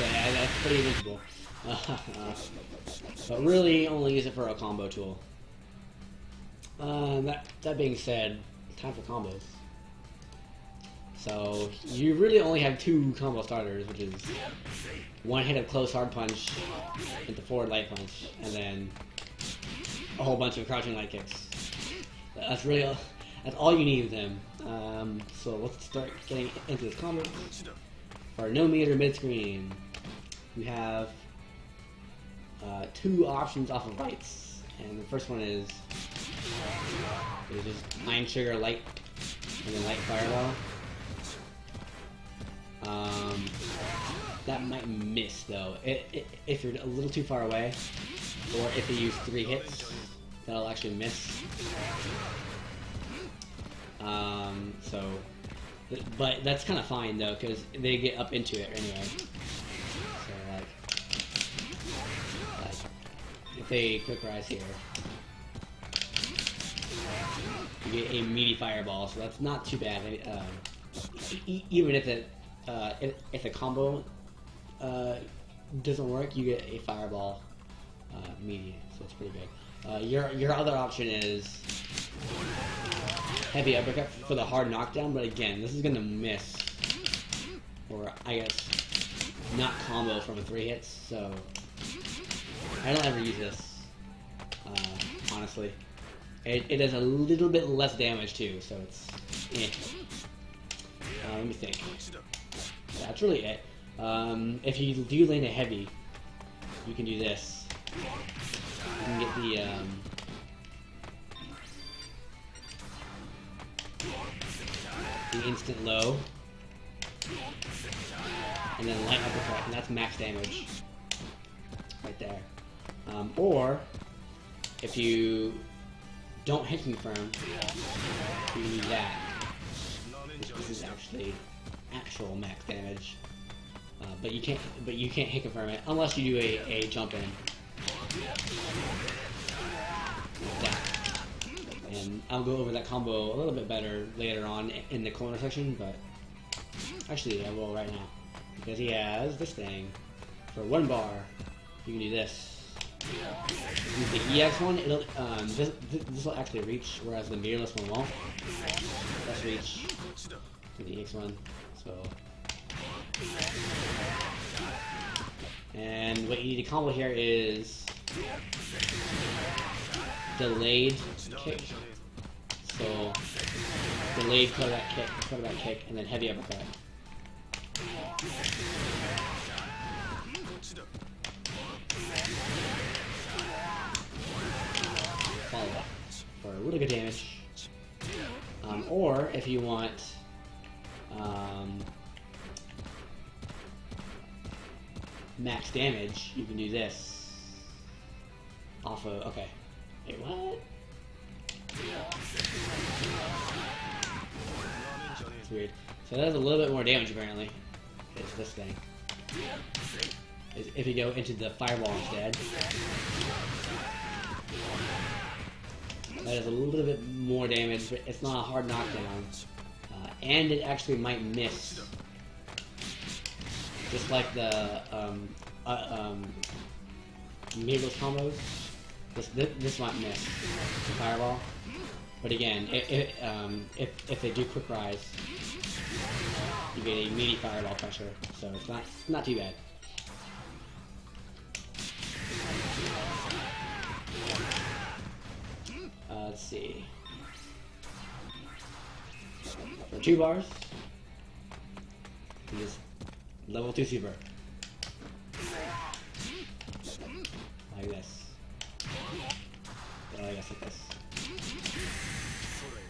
Yeah, that's pretty visible. But really only use it for a combo tool. That being said, time for combos. So, you really only have 2 combo starters, which is 1 hit of close hard punch into forward light punch, and then a whole bunch of crouching light kicks. That's all you need with him. So let's start getting into this combo. For no meter mid screen, we have 2 options off of lights, and the first one is just Iron Trigger light and then light fireball. That might miss though. If you're a little too far away, or if you use 3 hits, that'll actually miss. But that's kind of fine though, because they get up into it anyway. So like if they quick rise here, you get a meaty fireball, so that's not too bad. Even if the combo doesn't work, you get a fireball meaty, so it's pretty good. Your other option is heavy uppercut for the hard knockdown, but again, this is gonna miss, or I guess not combo from 3 hits. So I don't ever use this. Honestly, it does a little bit less damage too, so it's. Let me think. That's really it. If you do land a heavy, you can do this. You can get the instant low, and then light uppercut, and that's max damage right there. Or if you don't hit confirm, you can do that. This is actual max damage, but you can't hit confirm it unless you do a jump in. Like that. And I'll go over that combo a little bit better later on in the corner section, but actually I will right now, because he has this thing. For 1 bar, you can do this. Use the EX one, this will actually reach, whereas the mirrorless one won't. Let's reach to the EX one. So, and what you need to combo here is delayed kick. So delayed quarterback kick, and then heavy uppercut. Follow up for really good damage. Or if you want max damage, you can do this off of. Okay, wait, what? It's weird. So that has a little bit more damage apparently. It's this thing. If you go into the fireball instead, that is a little bit more damage, but it's not a hard knockdown, and it actually might miss, just like the Mabel's combos. This might miss the fireball, but again, if they do quick rise, you get a meaty fireball pressure, so it's not too bad. Let's see. For 2 bars, you just level 2 super. like this. I guess like this.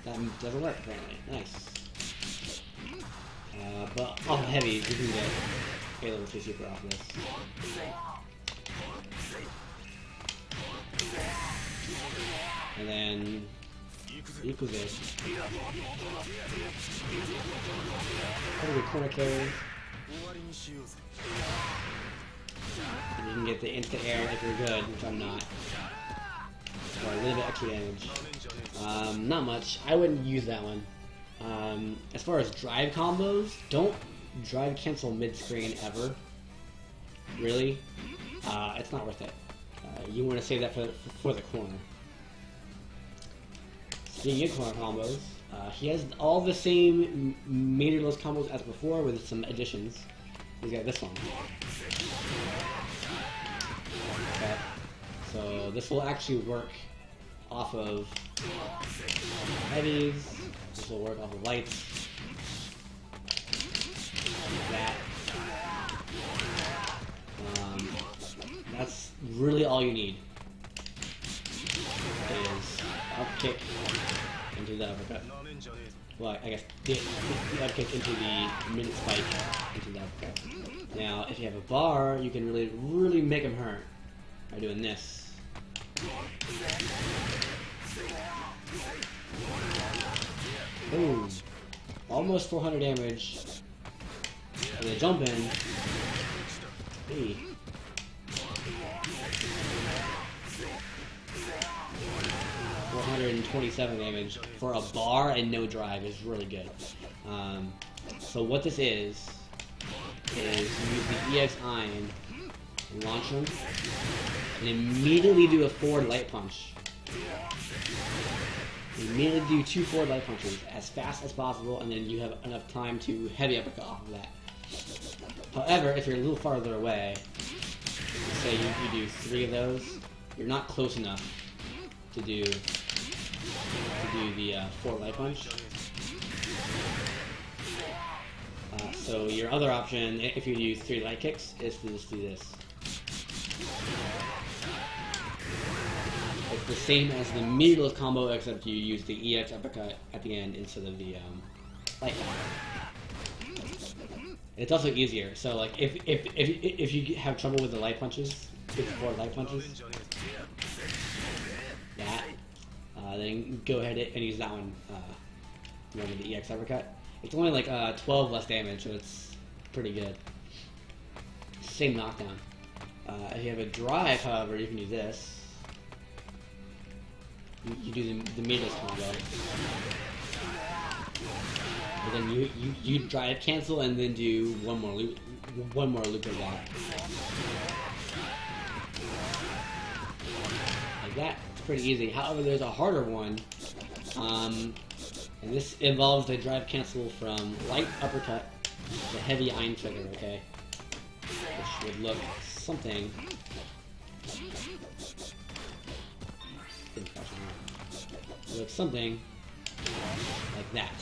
That doesn't work apparently. Nice. But off of heavy, you can get a level 2 super off this. And then Ikuze. Pretty good corner carry. And you can get the insta-air if you're good, which I'm not. So a little bit extra damage. Not much. I wouldn't use that one. As far as drive combos, don't drive cancel mid-screen ever. Really. It's not worth it. You want to save that for the corner. Speaking of corner combos, he has all the same meterless combos as before with some additions. He's got this one. Okay. So this will actually work off of heavies. This will work off of lights. Like that. That's really all you need. Is up kick into the uppercut. Well, I guess the up kick into the mid spike into the uppercut. Now, if you have a bar, you can really make him hurt by doing this. Boom. Almost 400 damage. And they jump in. Hey. 427 damage for a bar and no drive is really good. So what this is you use the EX Iron, launch them, and immediately do a forward light punch. Immediately do 2 forward light punches as fast as possible, and then you have enough time to heavy uppercut off of that. However, if you're a little farther away, say you do 3 of those, you're not close enough to do the forward light punch. So your other option, if you use 3 light kicks, is to just do this. It's the same as the meterless combo, except you use the EX uppercut at the end instead of the light punch. It's also easier. So like if you have trouble with the light punches, with the forward light punches, then go ahead and use that one. Remember the EX uppercut. It's only like 12 less damage, so it's pretty good. Same knockdown. If you have a drive, however, you can do this. You do the meterless combo. And then you drive cancel and then do one more loop of that. Like that. It's pretty easy. However, there's a harder one. And this involves the drive cancel from light uppercut to heavy iron trigger, okay? Which would look something. Look something like that.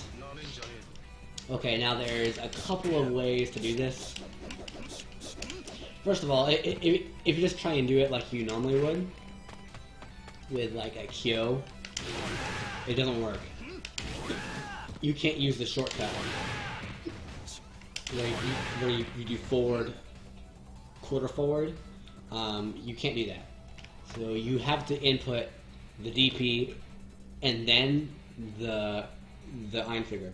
Okay, now there's a couple of ways to do this. First of all, if you just try and do it like you normally would, with like a Kyo, it doesn't work. You can't use the shortcut where you do forward, quarter forward. You can't do that. So you have to input the DP and then the iron figure.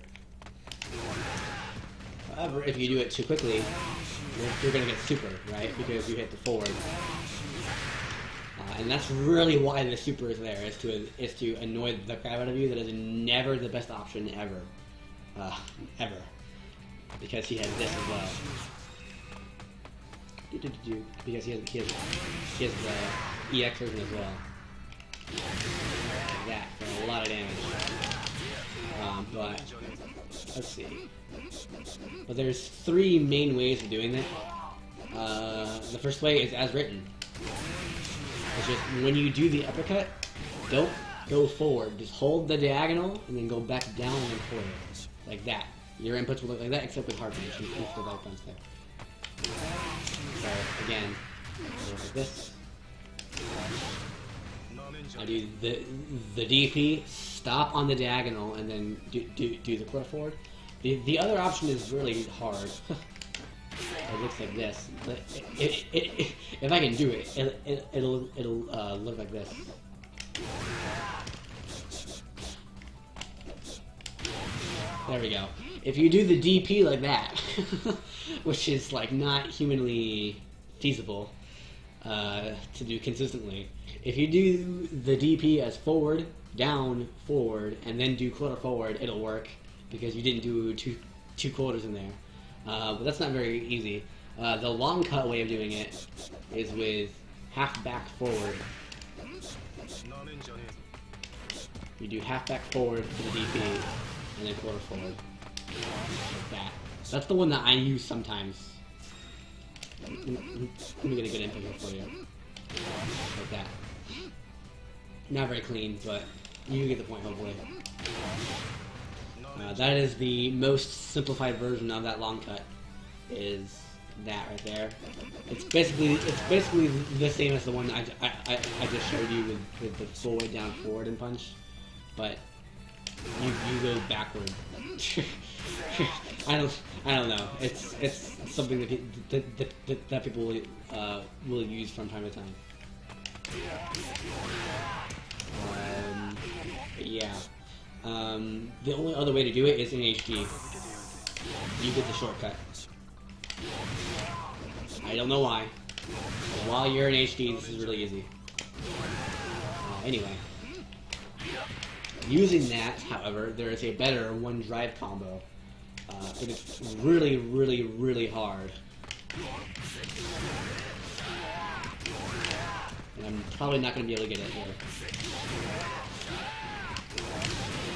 However, if you do it too quickly, you're going to get super, right? Because you hit the forward. And that's really why the super is there, is to annoy the crap out of you. That is never the best option ever. Ever. Because he has this as well. Because he has the EX version as well. Like that, for a lot of damage. But, let's see. But there's 3 main ways of doing that. The first way is as written. It's just, when you do the uppercut, don't go forward. Just hold the diagonal, and then go back down and forward. Like that. Your inputs will look like that, except with hard punch. You put the light punch there. So, again, like this. I do the DP, stop on the diagonal, and then do the quarter forward. The other option is really hard. It looks like this, but if I can do it, it'll look like this. There we go. If you do the DP like that, which is like not humanly feasible to do consistently, if you do the DP as forward, down, forward, and then do quarter forward, it'll work because you didn't do two quarters in there. But that's not very easy. The long cut way of doing it is with half back forward. You do half back forward for the DP, and then quarter forward. Like that. That's the one that I use sometimes. Let me get a good input here for you. Like that. Not very clean, but you get the point, hopefully. That is the most simplified version of that long cut. Is that right there? It's basically the same as the one I just showed you with the full way down forward and punch, but you go backward. I don't know. It's something that people will use from time to time. But yeah. The only other way to do it is in HD. You get the shortcut. I don't know why. But while you're in HD, this is really easy. Anyway. Using that, however, there is a better one drive combo. But it's really, really, really hard. And I'm probably not going to be able to get it here.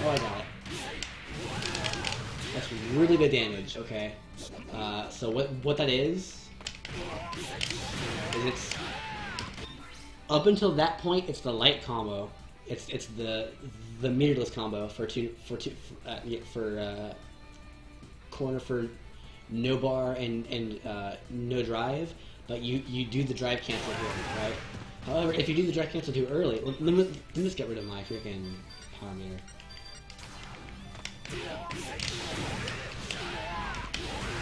Oh, I got it. That's really good damage, okay. So what that is it's up until that point it's the light combo. It's the meterless combo for corner for no bar and no drive, but you do the drive cancel here, right? However, if you do the drive cancel too early, let me just get rid of my freaking power meter.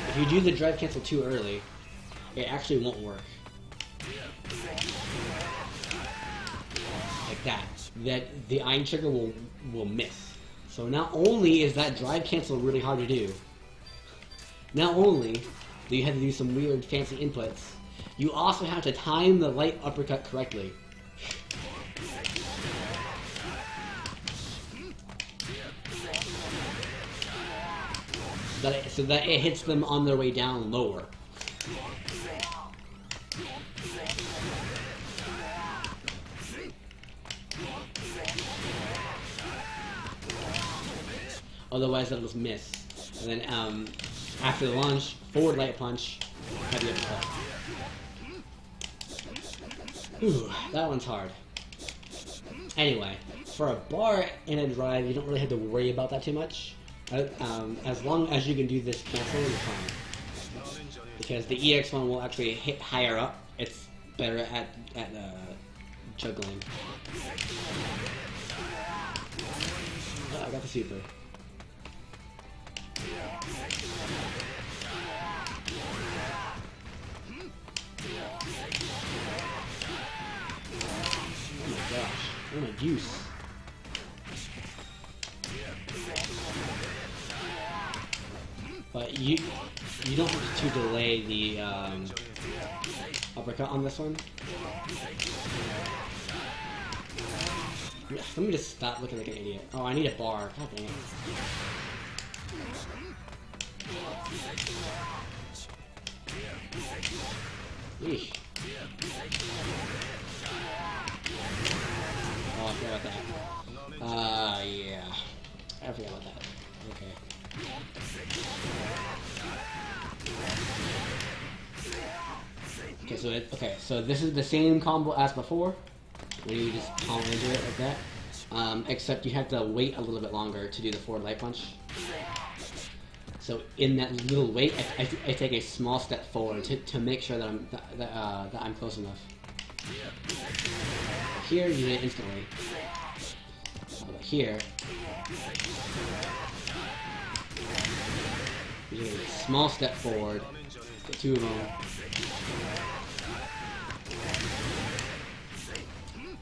If you do the drive cancel too early, it actually won't work. Like that. That the iron trigger will miss. So not only is that drive cancel really hard to do, not only do you have to do some weird fancy inputs, you also have to time the light uppercut correctly. So that it hits them on their way down lower. Otherwise, it'll just miss. And then after the launch, forward light punch, heavy uppercut. Ooh, that one's hard. Anyway, for a bar and a drive, you don't really have to worry about that too much. As long as you can do this cancel, you're fine. Because the EX1 will actually hit higher up. It's better at juggling. Oh, I got the super. Oh my gosh. Oh my juice. But you don't have to delay the uppercut on this one. Let me just stop looking like an idiot. Oh, I need a bar. God dang it. Eesh. Oh, I forgot about that. Yeah. I forgot about that. Okay. Okay, so this is the same combo as before, where you just palm into it like that, except you have to wait a little bit longer to do the forward light punch. So in that little wait, I take a small step forward to make sure that I'm close enough. Here, you get it instantly. But here, you get a small step forward, get two of them.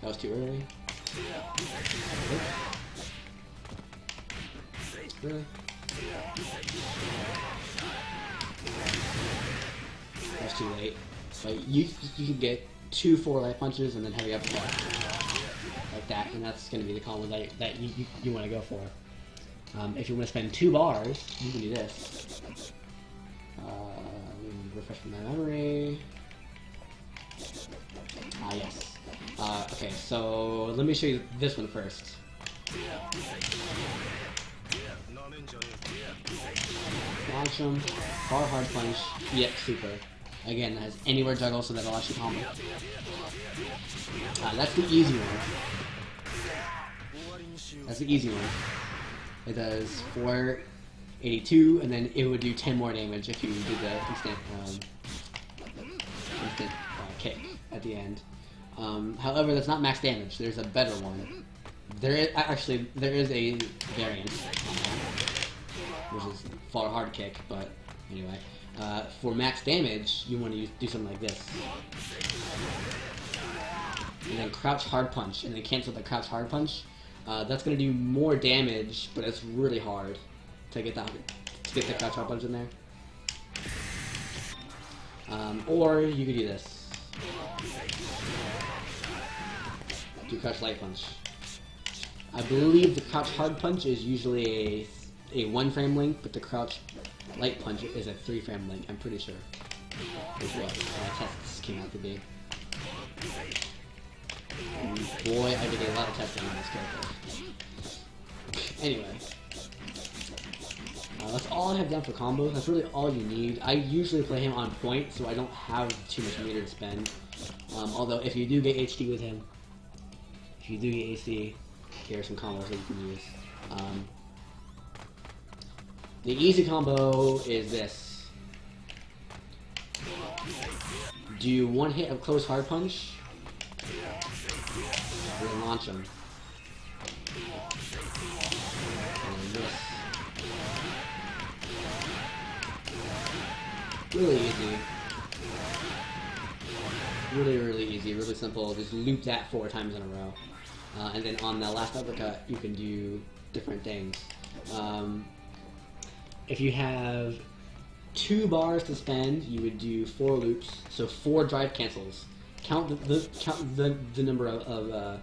That was too early. Really? That's too late. But you can get 2 4 life punches and then heavy uppercut like that, and that's going to be the combo that you want to go for. If you want to spend 2 bars, you can do this. Let me refresh my memory. Yes. Okay, so let me show you this one first. Launch him, far hard punch, yep, super. Again, that has anywhere juggle, so that'll actually combo. That's the easy one. That's the easy one. It does 482, and then it would do 10 more damage if you did the instant kick at the end. However, that's not max damage. There's a better one. There is a variant on that, which is far hard kick. But anyway, for max damage, you want to do something like this, and then crouch hard punch, and then cancel the crouch hard punch. That's going to do more damage, but it's really hard to get the crouch hard punch in there. Or you could do this. Do crouch light punch. I believe the crouch hard punch is usually a 1 frame link, but the crouch light punch is a 3 frame link. I'm pretty sure. Is what tests came out to be. And boy, I did a lot of testing on this character. Anyway, that's all I have down for combos. That's really all you need. I usually play him on point, so I don't have too much meter to spend. Although if you do get HD with him, if you do get AC, here are some combos that you can use. The easy combo is this. Do 1 hit of close hard punch, and then launch him. And then this. Really easy. Really easy, really simple. Just loop that 4 times in a row. And then on the last uppercut, you can do different things. If you have 2 bars to spend, you would do 4 loops, so 4 drive cancels. Count the number of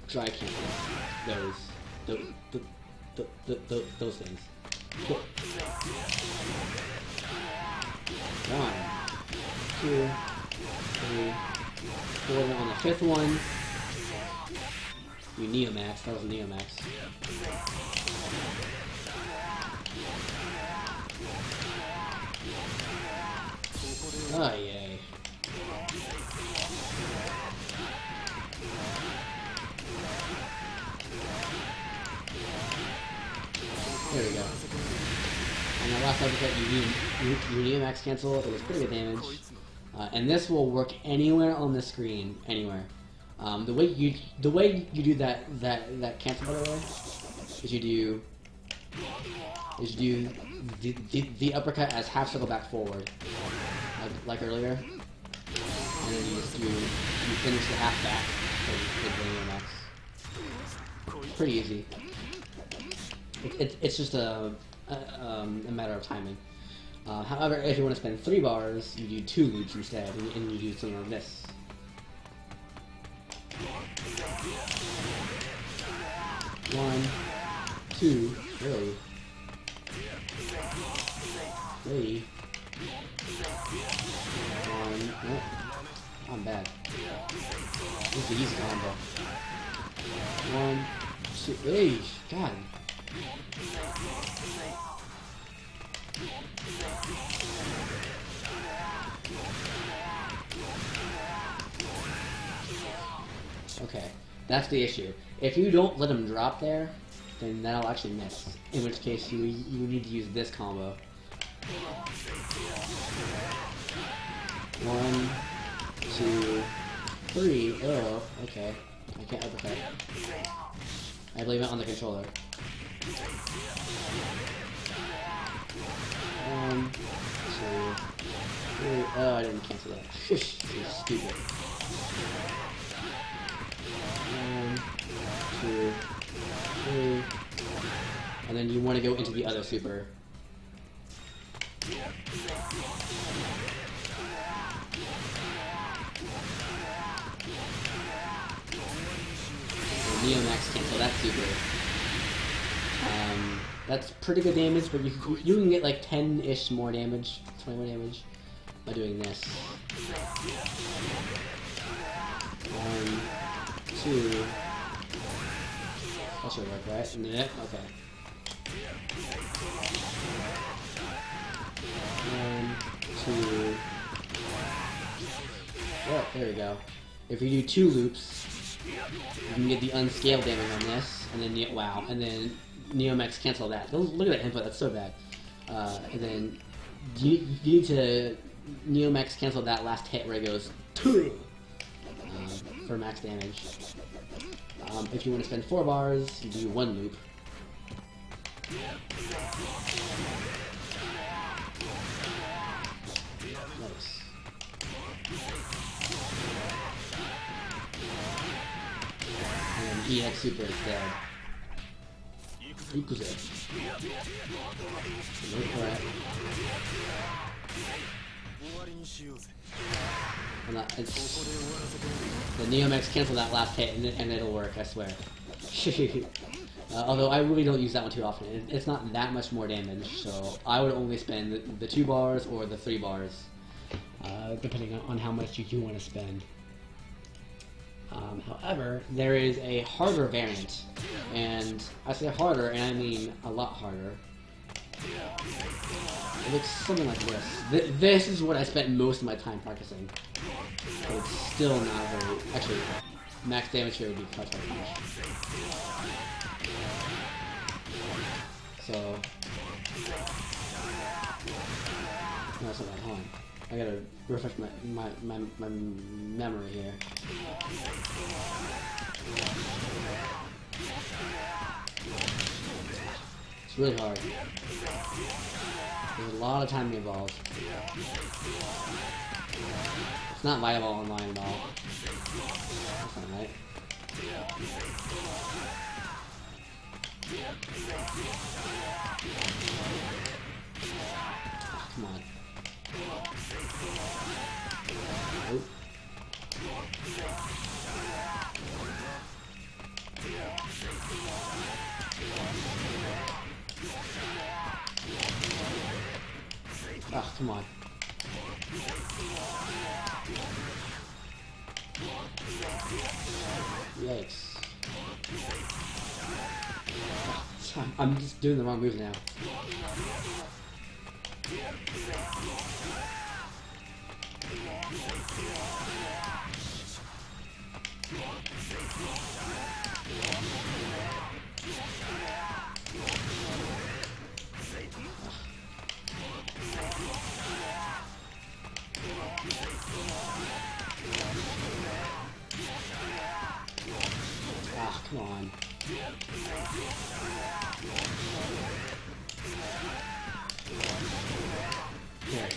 drive cancels. Those things. Cool. 1, 2, 3, 4. Then on the 5th one, you Neomax. That was a Neomax. Oh, yay. There we go. On the last uppercut, you Neomax cancel. It was pretty good damage. And this will work anywhere on the screen, anywhere. The way you do that cancel, by the way, is you do the uppercut as half circle back forward, like earlier, and then you finish the half back with the Neomax. Pretty easy. It's just a matter of timing. However, if you want to spend 3 bars, you do 2 loops instead, and you do something like this. One, 2, really. 3. 1. Nope. I'm bad. This is the easy combo. 1, 2. Hey, God. Okay, that's the issue. If you don't let him drop there, then that'll actually miss. In which case, you need to use this combo. 1, 2, 3. Oh, okay. I can't uppercut. I blame it on the controller. 1, 2, 3. Oh, I didn't cancel that. Stupid. 1, 2, 3. And then you want to go into the other super. Neo Max cancel that super. That's pretty good damage, but you can get like 10-ish more damage, 20 more damage by doing this. 1, 2. That should work, right? Yep, okay. 1, 2. Oh, there we go. If you do 2 loops, you can get the unscaled damage on this, and then wow, and then Neomax cancel that. Look at that input, that's so bad. And then you need to Neomax cancel that last hit where it goes for max damage. If you want to spend 4 bars, you do 1 loop. Nice. And then EX Super is dead. Ikuze. Wait for it. The Neomax cancel that last hit and it'll work, I swear. Although I really don't use that one too often. It's not that much more damage, so I would only spend the 2 bars or the 3 bars, depending on how much you want to spend. However, there is a harder variant, and I say harder, and I mean a lot harder. It looks something like this. This is what I spent most of my time practicing. But it's still not very... Actually, max damage here would be touch punch. So... No, that's not right. Hold on. I gotta refresh my memory here. It's really hard. There's a lot of time involved. It's not viable online at all. That's not right. Oh, come on. Nope. Oh, come on. Yikes. Oh, I'm just doing the wrong move now. Ah, come on. Here,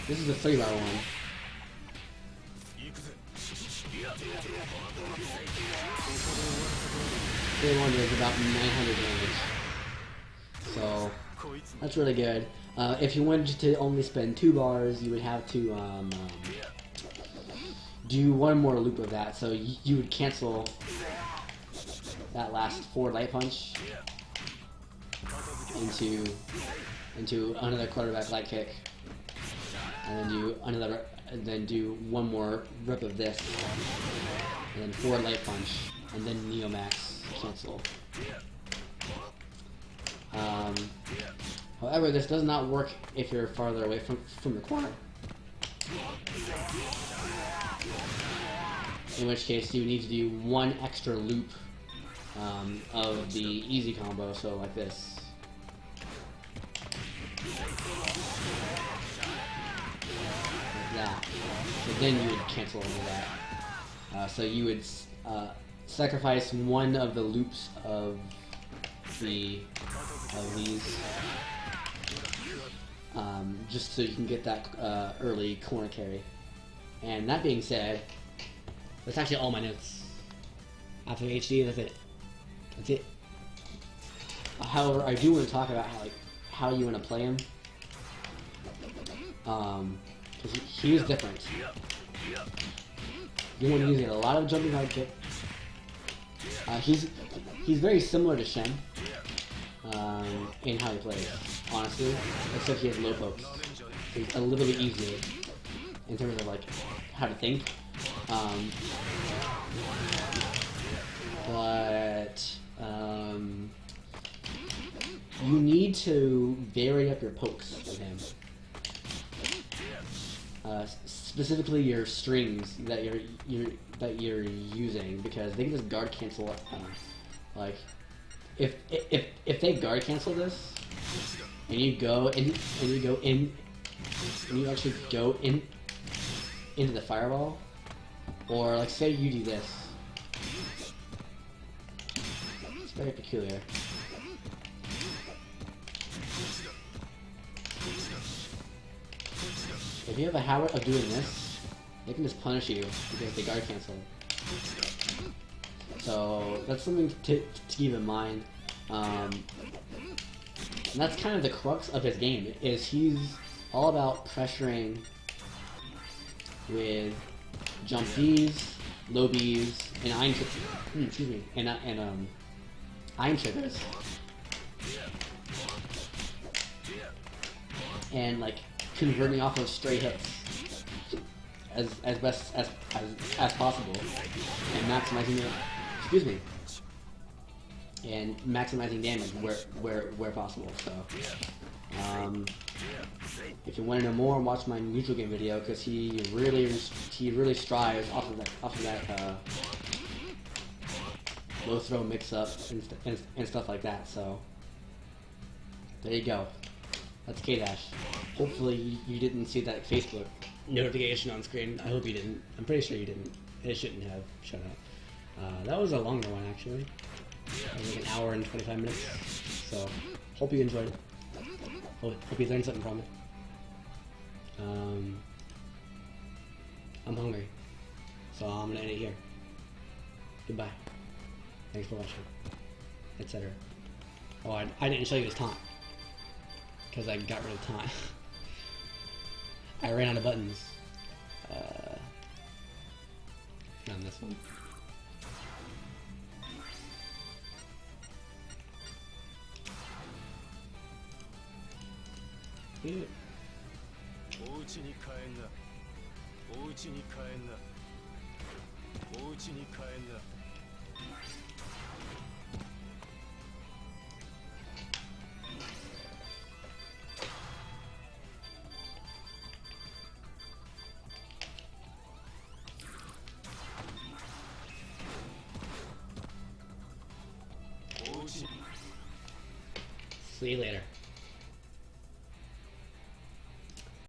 this is the 3-bar one. The one is about 900 damage. So, that's really good. If you wanted to only spend 2 bars, you would have to do 1 more loop of that. So you would cancel that last forward light punch into another quarterback light kick, and then do 1 more rip of this, and then forward light punch, and then Neomax cancel. However, this does not work if you're farther away from the corner. In which case, you need to do 1 extra loop of the easy combo, so like this. Like that. So then you would cancel over that. So you would sacrifice one of the loops of these, just so you can get that early corner carry. And that being said, that's actually all my notes. After HD, that's it. That's it. However, I do want to talk about how you want to play him. Because he is different. You want to use a lot of jumping hard kick. He's very similar to Shen in how he plays, honestly, except he has low pokes. So he's a little bit easier in terms of like how to think. But you need to vary up your pokes with him. Specifically your strings that you're using, because they can just guard cancel. Like if they guard cancel this, and you go in and you actually go into the fireball, or like say you do this. It's very peculiar. If you have a habit of doing this, they can just punish you because they guard cancel. So that's something to keep in mind. And that's kind of the crux of his game, is he's all about pressuring with jump Bs, low Bs, and iron triggers. And like converting off of stray hits as best as possible, and maximizing maximizing damage where possible. So if you want to know more, watch my neutral game video, because he really strives off of that low throw mix up and stuff like that. So there you go. That's K-Dash. Hopefully you didn't see that Facebook notification on screen. I hope you didn't. I'm pretty sure you didn't. It shouldn't have shown up. That was a longer one, actually. It was like an hour and 25 minutes. So, hope you enjoyed it. Hope you learned something from it. I'm hungry. So I'm going to end it here. Goodbye. Thanks for watching. Etc. Oh, I didn't show you his taunt, because I got rid of taunt. I ran out of buttons. On this one. Yeah. See you later.